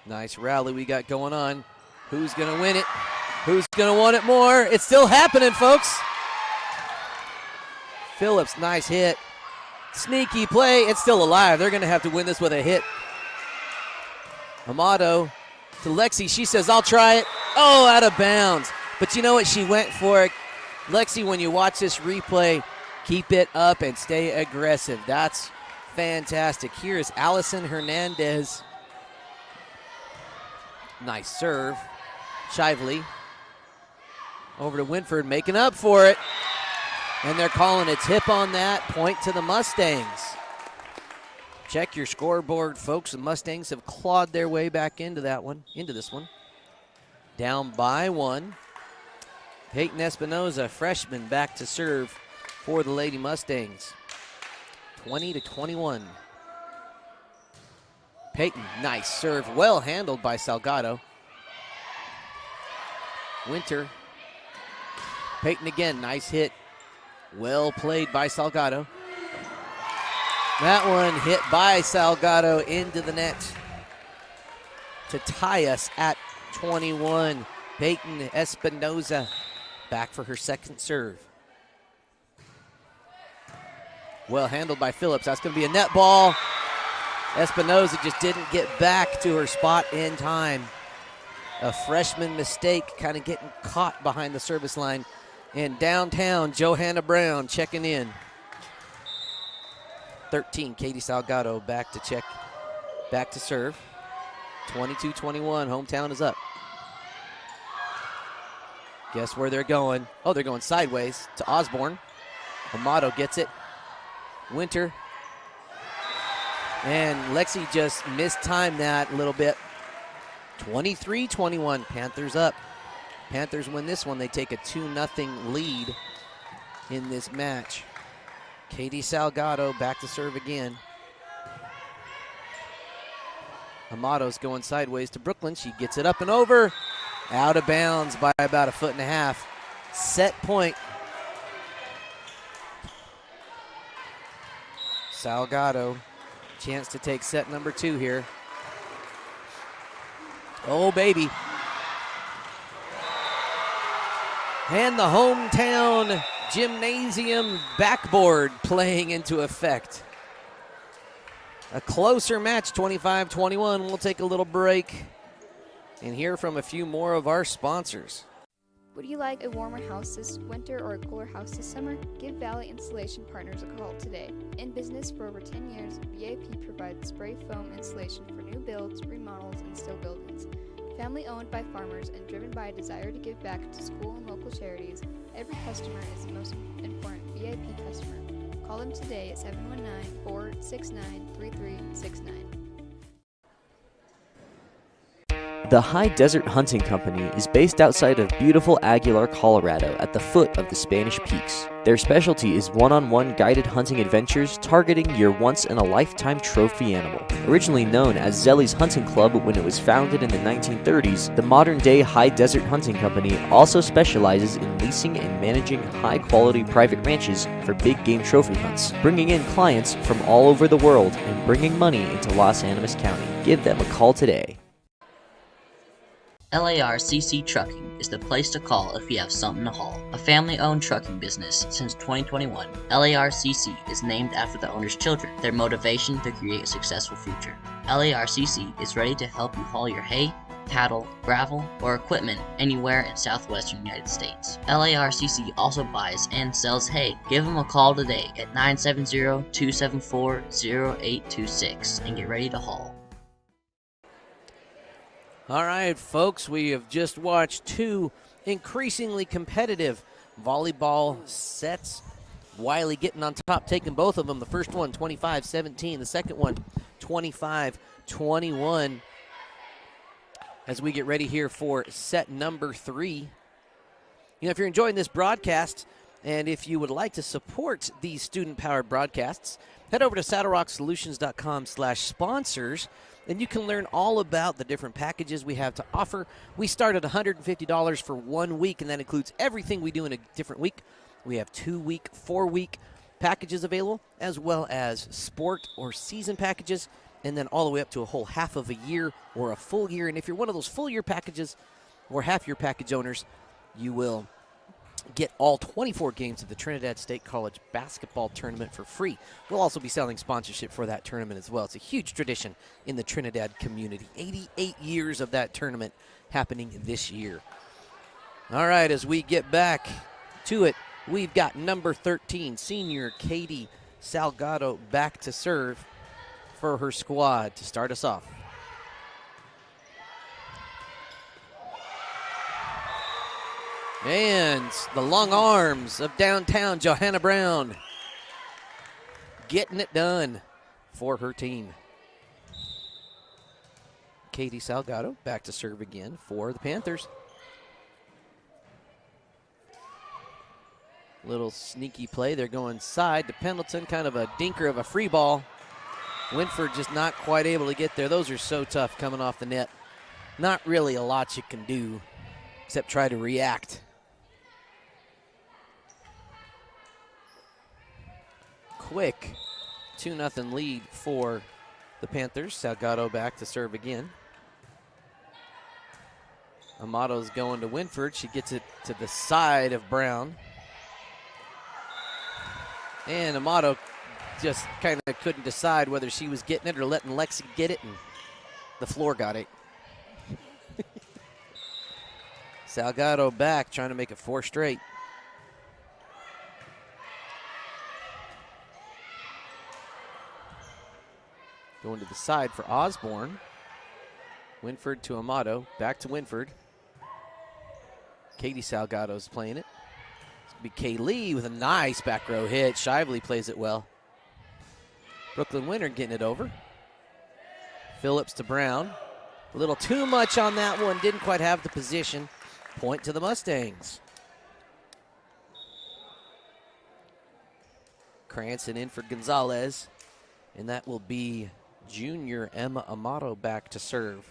Nice rally we got going on. Who's going to win it? Who's going to want it more? It's still happening, folks. Phillips, nice hit. Sneaky play. It's still alive. They're going to have to win this with a hit. Amato to Lexi. She says, I'll try it. Oh, out of bounds. But you know what? She went for it. Lexi, when you watch this replay, keep it up and stay aggressive. That's fantastic. Here is Allison Hernandez. Nice serve. Shively. Over to Winford, making up for it. And they're calling a tip on that. Point to the Mustangs. Check your scoreboard, folks. The Mustangs have clawed their way back into this one. Down by 1. Peyton Espinoza, freshman, back to serve for the Lady Mustangs. 20-21. Peyton, nice serve. Well handled by Salgado. Winter. Peyton again, nice hit. Well played by Salgado. That one hit by Salgado into the net to tie us at 21. Peyton Espinoza back for her second serve. Well handled by Phillips. That's going to be a net ball. Espinoza just didn't get back to her spot in time. A freshman mistake, kind of getting caught behind the service line. And downtown, Johanna Brown checking in. 13, Katie Salgado back to serve. 22-21, hometown is up. Guess where they're going? Oh, they're going sideways to Osborne. Amato gets it. Winter. And Lexi just mistimed that a little bit. 23-21, Panthers up. Panthers win this one. They take a 2-0 lead in this match. Katie Salgado back to serve again. Amato's going sideways to Brooklyn. She gets it up and over. Out of bounds by about 1.5 feet. Set point. Salgado, chance to take set number 2 here. Oh, baby. And the hometown gymnasium backboard playing into effect. A closer match, 25-21. We'll take a little break and hear from a few more of our sponsors. Would you like a warmer house this winter or a cooler house this summer? Give Valley Installation Partners a call today. In business for over 10 years, VIP provides spray foam insulation for new builds, remodels, and still buildings. Family owned by farmers and driven by a desire to give back to school and local charities, every customer is the most important VIP customer. Call them today at 719-469-3369. The High Desert Hunting Company is based outside of beautiful Aguilar, Colorado, at the foot of the Spanish Peaks. Their specialty is one-on-one guided hunting adventures targeting your once-in-a-lifetime trophy animal. Originally known as Zelly's Hunting Club when it was founded in the 1930s, the modern-day High Desert Hunting Company also specializes in leasing and managing high-quality private ranches for big game trophy hunts, bringing in clients from all over the world and bringing money into Los Animas County. Give them a call today. LARCC Trucking is the place to call if you have something to haul. A family-owned trucking business since 2021, LARCC is named after the owner's children, their motivation to create a successful future. LARCC is ready to help you haul your hay, cattle, gravel, or equipment anywhere in southwestern United States. LARCC also buys and sells hay. Give them a call today at 970-274-0826 and get ready to haul. All right, folks, we have just watched two increasingly competitive volleyball sets. Wiley getting on top, taking both of them. The first one, 25-17. The second one, 25-21. As we get ready here for set number 3. If you're enjoying this broadcast, and if you would like to support these student-powered broadcasts, head over to saddlerocksolutions.com/sponsors, and you can learn all about the different packages we have to offer. We start at $150 for 1 week, and that includes everything we do in a different week. We have 2-week, 4-week packages available, as well as sport or season packages, and then all the way up to a whole half of a year or a full year. And if you're one of those full-year packages or half-year package owners, you will get all 24 games of the Trinidad State College basketball tournament for free. We'll also be selling sponsorship for that tournament as well. It's a huge tradition in the Trinidad community. 88 years of that tournament happening this year. All right, as we get back to it, we've got number 13, senior Katie Salgado, back to serve for her squad to start us off. And the long arms of downtown Johanna Brown getting it done for her team. Katie Salgado back to serve again for the Panthers. Little sneaky play. They're going side to Pendleton, kind of a dinker of a free ball. Winford just not quite able to get there. Those are so tough coming off the net. Not really a lot you can do except try to react. Quick 2-0 lead for the Panthers. Salgado back to serve again. Amato's going to Winford. She gets it to the side of Brown. And Amato just kind of couldn't decide whether she was getting it or letting Lexi get it, and the floor got it. Salgado back, trying to make it 4 straight. Going to the side for Osborne. Winford to Amato, back to Winford. Katie Salgado's playing it. It's going to be Kay Lee with a nice back row hit. Shively plays it well. Brooklyn Winter getting it over. Phillips to Brown. A little too much on that one. Didn't quite have the position. Point to the Mustangs. Cranston in for Gonzalez. And that will be junior Emma Amato back to serve.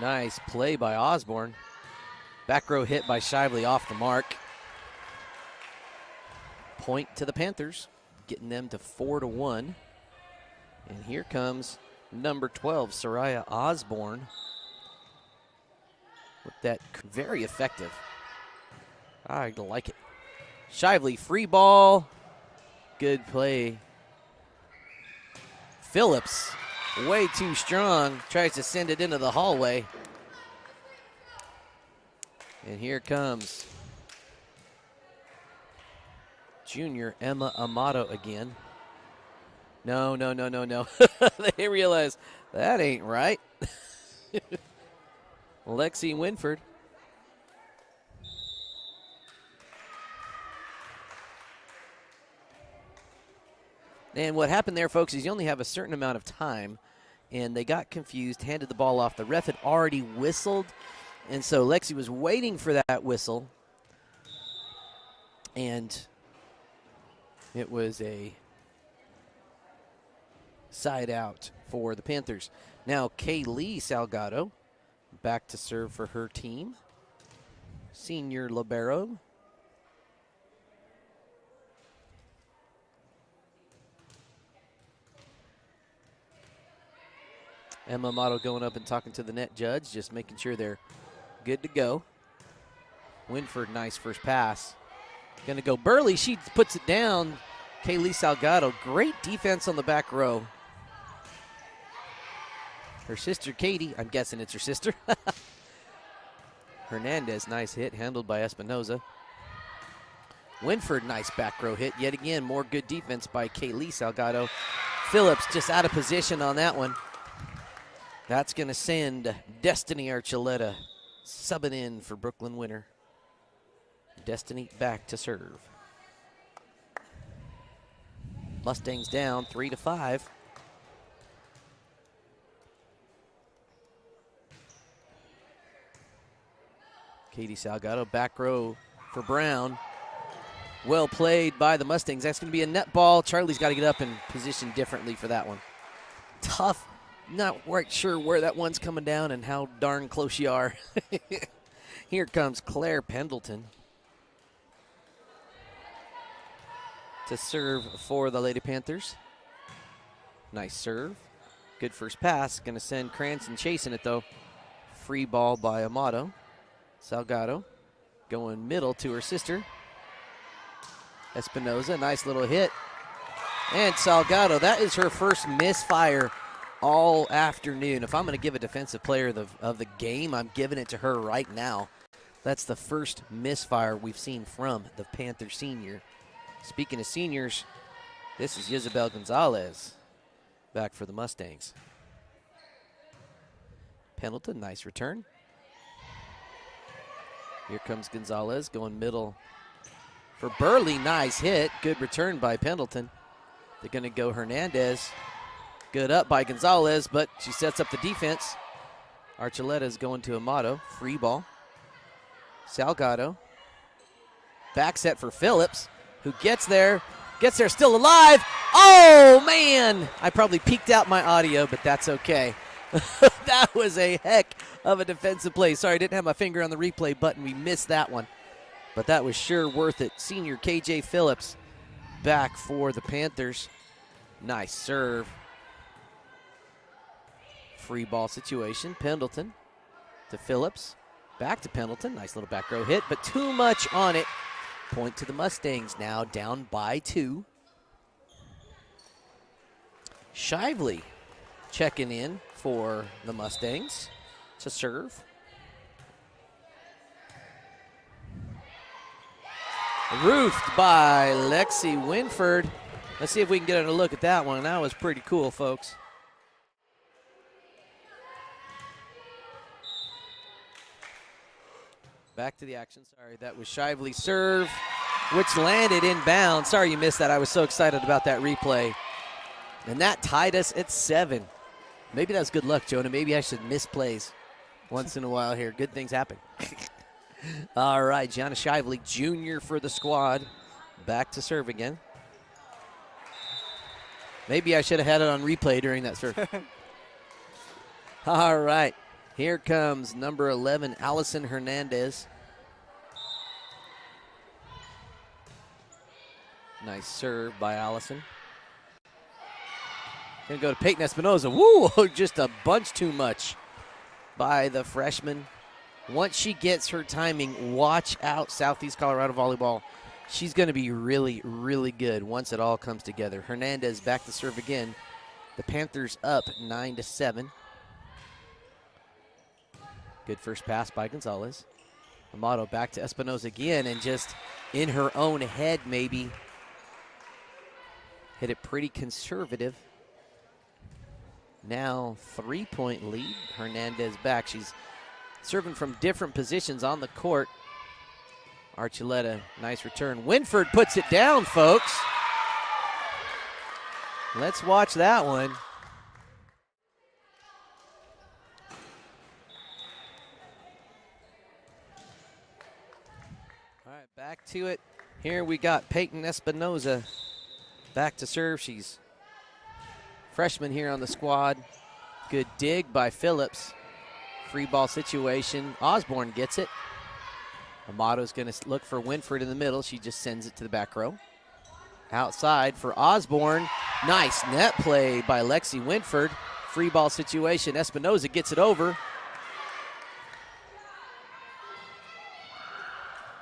Nice play by Osborne. Back row hit by Shively off the mark. Point to the Panthers, getting them to 4-1. And here comes number 12, Soraya Osborne. With that, very effective. I like it. Shively, free ball. Good play. Phillips, way too strong, tries to send it into the hallway. And here comes junior Emma Amato again. No. They realize that ain't right. Lexi Winford. And what happened there, folks, is you only have a certain amount of time, and they got confused, handed the ball off. The ref had already whistled, and so Lexi was waiting for that whistle, and it was a side out for the Panthers. Now Kay Lee Salgado back to serve for her team. Senior libero. Emma Amato going up and talking to the net judge, just making sure they're good to go. Winford, nice first pass. Going to go Burley. She puts it down. Kaylee Salgado, great defense on the back row. Her sister, Katie, I'm guessing it's her sister. Hernandez, nice hit, handled by Espinoza. Winford, nice back row hit. Yet again, more good defense by Kaylee Salgado. Phillips just out of position on that one. That's going to send Destiny Archuleta subbing in for Brooklyn Winter. Destiny back to serve. Mustangs down 3-5. Katie Salgado, back row for Brown. Well played by the Mustangs. That's going to be a net ball. Charlie's got to get up and position differently for that one. Tough. Not quite sure where that one's coming down and how darn close you are. Here comes Claire Pendleton to serve for the Lady Panthers. Nice serve. Good first pass. Going to send Cranston chasing it, though. Free ball by Amato. Salgado going middle to her sister. Espinoza, nice little hit. And Salgado, that is her first misfire all afternoon. If I'm going to give a defensive player of the game, I'm giving it to her right now. That's the first misfire we've seen from the Panther senior. Speaking of seniors, this is Isabel Gonzalez back for the Mustangs. Pendleton, nice return. Here comes Gonzalez going middle for Burley. Nice hit. Good return by Pendleton. They're going to go Hernandez. Good up by Gonzalez, but she sets up the defense. Archuleta is going to Amato. Free ball. Salgado. Back set for Phillips, who gets there still alive. Oh, man! I probably peaked out my audio, but that's okay. That was a heck of a defensive play. Sorry, I didn't have my finger on the replay button. We missed that one. But that was sure worth it. Senior KJ Phillips back for the Panthers. Nice serve. Free ball situation. Pendleton to Phillips. Back to Pendleton. Nice little back row hit, but too much on it. Point to the Mustangs now, down by 2. Shively checking in for the Mustangs to serve. Roofed by Lexi Winford. Let's see if we can get a look at that one. That was pretty cool, folks. Back to the action. Sorry, that was Shively's serve, which landed inbound. Sorry you missed that. I was so excited about that replay. And that tied us at 7. Maybe that's good luck, Jonah. Maybe I should miss plays once in a while here. Good things happen. All right, Gianna Shively, junior for the squad. Back to serve again. Maybe I should have had it on replay during that serve. All right, here comes number 11, Allison Hernandez. Nice serve by Allison. Gonna go to Peyton Espinoza. Woo, just a bunch too much by the freshman. Once she gets her timing, watch out Southeast Colorado Volleyball. She's gonna be really, really good once it all comes together. Hernandez back to serve again. The Panthers up 9-7. Good first pass by Gonzalez. Amato back to Espinoza again, and just in her own head maybe. Hit it pretty conservative. Now 3-point lead. Hernandez back. She's serving from different positions on the court. Archuleta, nice return. Winford puts it down, folks. Let's watch that one. All right, back to it. Here we got Peyton Espinoza back to serve. She's freshman here on the squad. Good dig by Phillips. Free ball situation. Osborne gets it. Amato's going to look for Winford in the middle. She just sends it to the back row. Outside for Osborne. Nice net play by Lexi Winford. Free ball situation. Espinoza gets it over.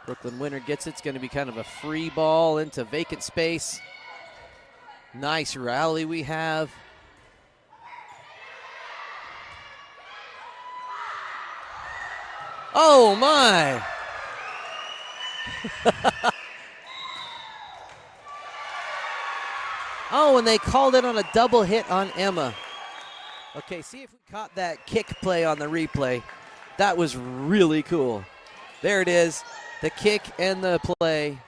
Brooklyn Winter gets it. It's going to be kind of a free ball into vacant space. Nice rally we have. Oh, my. Oh, and they called it on a double hit on Emma. Okay, see if we caught that kick play on the replay. That was really cool. There it is, the kick and the play.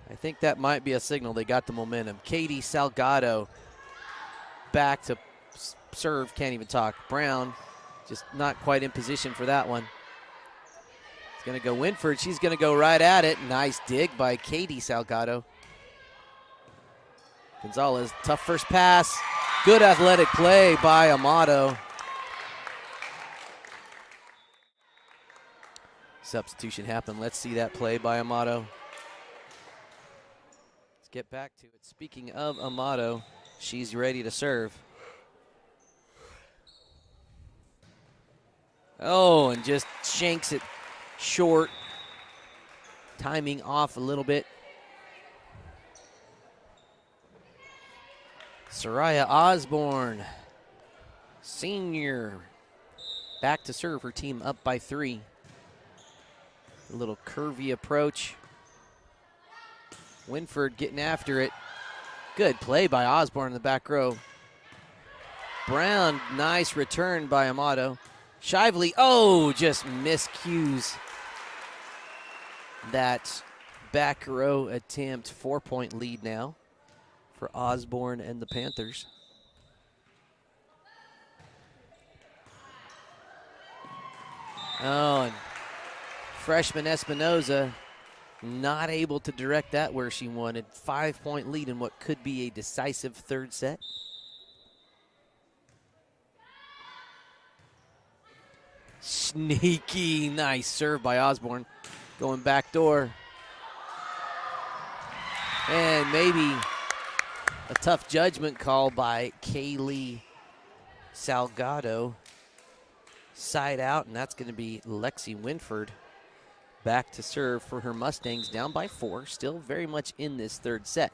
I think that might be a signal they got the momentum. Katie Salgado back to serve, can't even talk. Brown just not quite in position for that one. It's going to go Winford. She's going to go right at it. Nice dig by Katie Salgado. Gonzalez, tough first pass. Good athletic play by Amato. Substitution happened. Let's see that play by Amato. Let's get back to it. Speaking of Amato, she's ready to serve. Oh, and just shanks it short. Timing off a little bit. Soraya Osborne, senior, back to serve. Her team up by 3. A little curvy approach. Winford getting after it. Good play by Osborne in the back row. Brown, nice return by Amato. Shively, oh, just miscues that back row attempt. 4-point lead now for Osborne and the Panthers. Oh, and freshman Espinoza not able to direct that where she wanted. 5-point lead in what could be a decisive third set. Sneaky, nice serve by Osborne. Going back door. And maybe a tough judgment call by Kaylee Salgado. Side out, and that's going to be Lexi Winford back to serve for her Mustangs, down by 4. Still very much in this third set.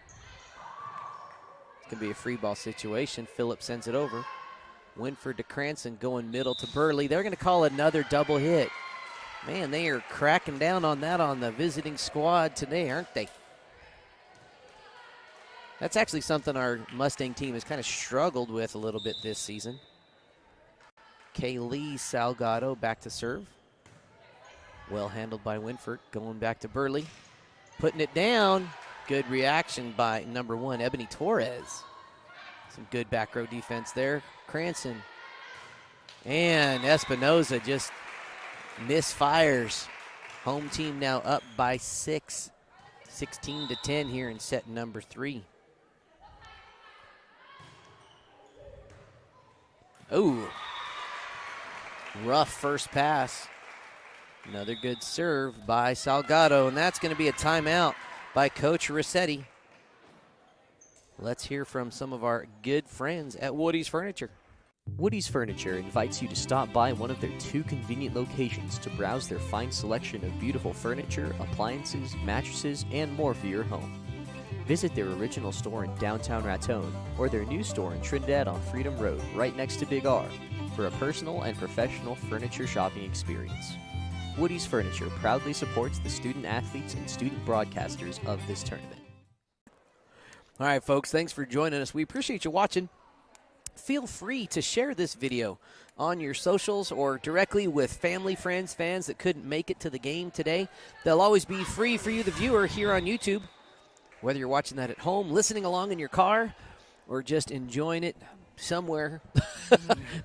It's going to be a free ball situation. Phillips sends it over. Winford to Cranston, going middle to Burley. They're going to call another double hit. Man, they are cracking down on that on the visiting squad today, aren't they? That's actually something our Mustang team has kind of struggled with a little bit this season. Kaylee Salgado back to serve. Well handled by Winford, going back to Burley. Putting it down. Good reaction by number 1, Ebony Torres. Some good back row defense there. Cranston. And Espinoza just misfires. Home team now up by 6. 16-10 here in set number 3. Oh, rough first pass. Another good serve by Salgado, and that's going to be a timeout by Coach Rossetti. Let's hear from some of our good friends at Woody's Furniture. Woody's Furniture invites you to stop by one of their 2 convenient locations to browse their fine selection of beautiful furniture, appliances, mattresses, and more for your home. Visit their original store in downtown Raton or their new store in Trinidad on Freedom Road, right next to Big R, for a personal and professional furniture shopping experience. Woody's Furniture proudly supports the student athletes and student broadcasters of this tournament. All right, folks, thanks for joining us. We appreciate you watching. Feel free to share this video on your socials or directly with family, friends, fans that couldn't make it to the game today. They'll always be free for you, the viewer, here on YouTube. Whether you're watching that at home, listening along in your car, or just enjoying it somewhere.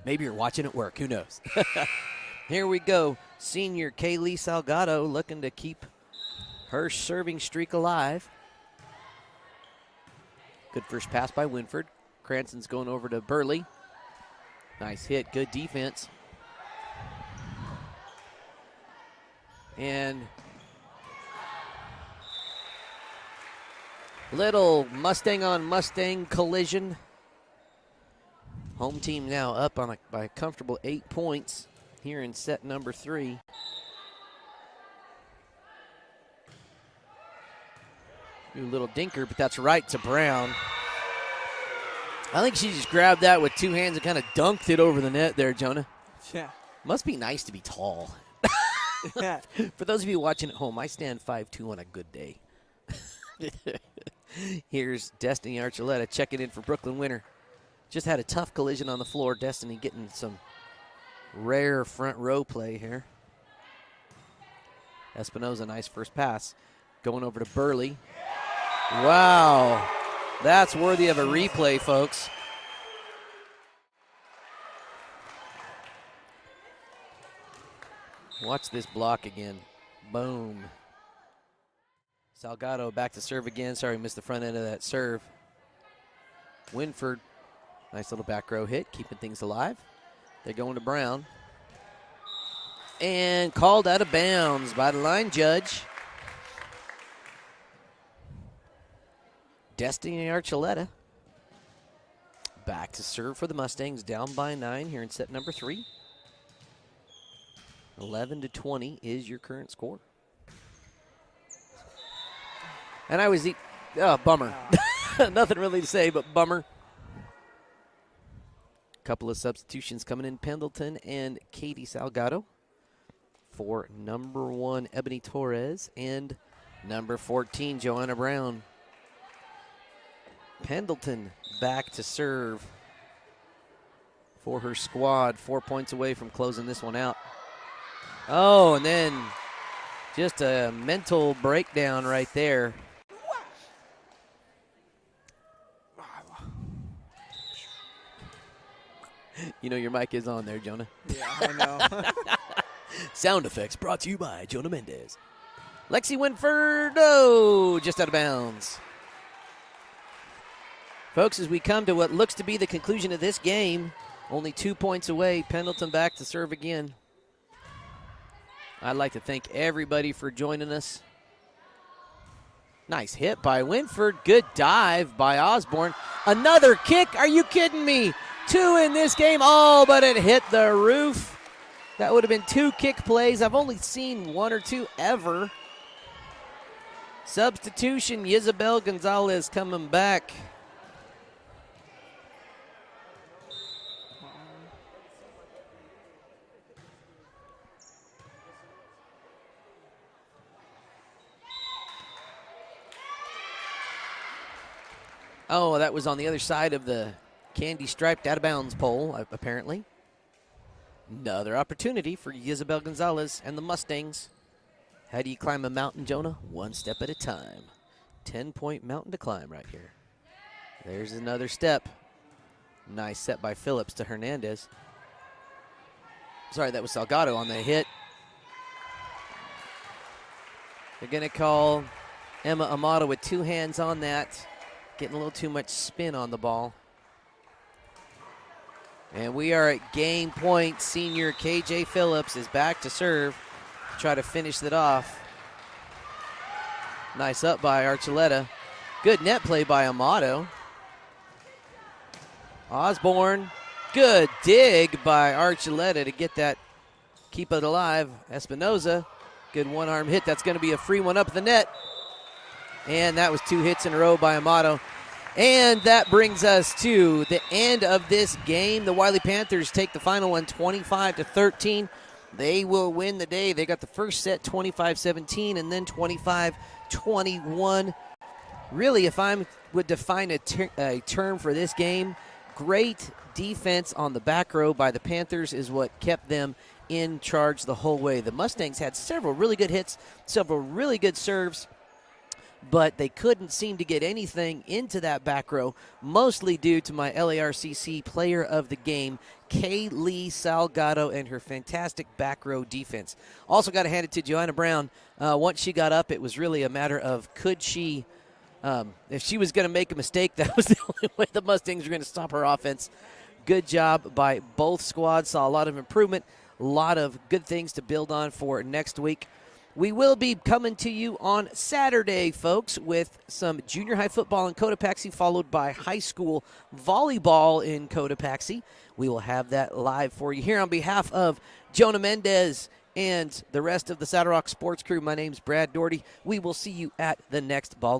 Maybe you're watching at work, who knows? Here we go. Senior Kaylee Salgado looking to keep her serving streak alive. Good first pass by Winford. Cranston's going over to Burley. Nice hit, good defense. And little Mustang on Mustang collision. Home team now up on by a comfortable 8 points here in set number 3. New little dinker, but that's right to Brown. I think she just grabbed that with two hands and kind of dunked it over the net there, Jonah. Yeah. Must be nice to be tall. Yeah. For those of you watching at home, I stand 5'2" on a good day. Here's Destiny Archuleta checking in for Brooklyn Winter. Just had a tough collision on the floor. Destiny getting some rare front row play here. Espinoza, nice first pass. Going over to Burley. Wow. That's worthy of a replay, folks. Watch this block again. Boom. Salgado back to serve again. Sorry, missed the front end of that serve. Winford, nice little back row hit, keeping things alive. They're going to Brown. And called out of bounds by the line judge. Destiny Archuleta. Back to serve for the Mustangs, down by 9 here in set number 3. 11-20 is your current score. And I was bummer. Nothing really to say, but bummer. Couple of substitutions coming in. Pendleton and Katie Salgado for number 1, Ebony Torres, and number 14, Joanna Brown. Pendleton back to serve for her squad. 4 points away from closing this one out. Oh, and then just a mental breakdown right there. You know your mic is on there, Jonah. Yeah, I know. Sound effects brought to you by Jonah Mendez. Lexi Winford, oh, just out of bounds. Folks, as we come to what looks to be the conclusion of this game, only 2 points away, Pendleton back to serve again. I'd like to thank everybody for joining us. Nice hit by Winford. Good dive by Osborne. Another kick. Are you kidding me? 2 in this game. Oh, but it hit the roof. That would have been 2 kick plays. I've only seen 1 or 2 ever. Substitution, Isabel Gonzalez coming back. Oh, that was on the other side of the candy-striped out-of-bounds pole, apparently. Another opportunity for Isabel Gonzalez and the Mustangs. How do you climb a mountain, Jonah? 1 step at a time. 10-point mountain to climb right here. There's another step. Nice set by Phillips to Hernandez. Sorry, that was Salgado on the hit. They're going to call Emma Amato with 2 hands on that. Getting a little too much spin on the ball. And we are at game point. Senior KJ Phillips is back to serve. Try to finish that off. Nice up by Archuleta. Good net play by Amato. Osborne. Good dig by Archuleta to get that, keep it alive. Espinoza. Good one-arm hit. That's going to be a free one up the net. And that was 2 hits in a row by Amato. And that brings us to the end of this game. The Wiley Panthers take the final one 25-13. They will win the day. They got the first set 25-17 and then 25-21. Really, if I would define a term for this game, great defense on the back row by the Panthers is what kept them in charge the whole way. The Mustangs had several really good hits, several really good serves, but they couldn't seem to get anything into that back row, mostly due to my LARCC player of the game, Kaylee Salgado, and her fantastic back row defense. Also got to hand it to Joanna Brown. Once she got up, it was really a matter of could she, if she was going to make a mistake, that was the only way the Mustangs were going to stop her offense. Good job by both squads. Saw a lot of improvement, a lot of good things to build on for next week. We will be coming to you on Saturday, folks, with some junior high football in Cotopaxi, followed by high school volleyball in Cotopaxi. We will have that live for you here on behalf of Jonah Mendez and the rest of the Saddle Rock Sports crew. My name's Brad Doherty. We will see you at the next ball game.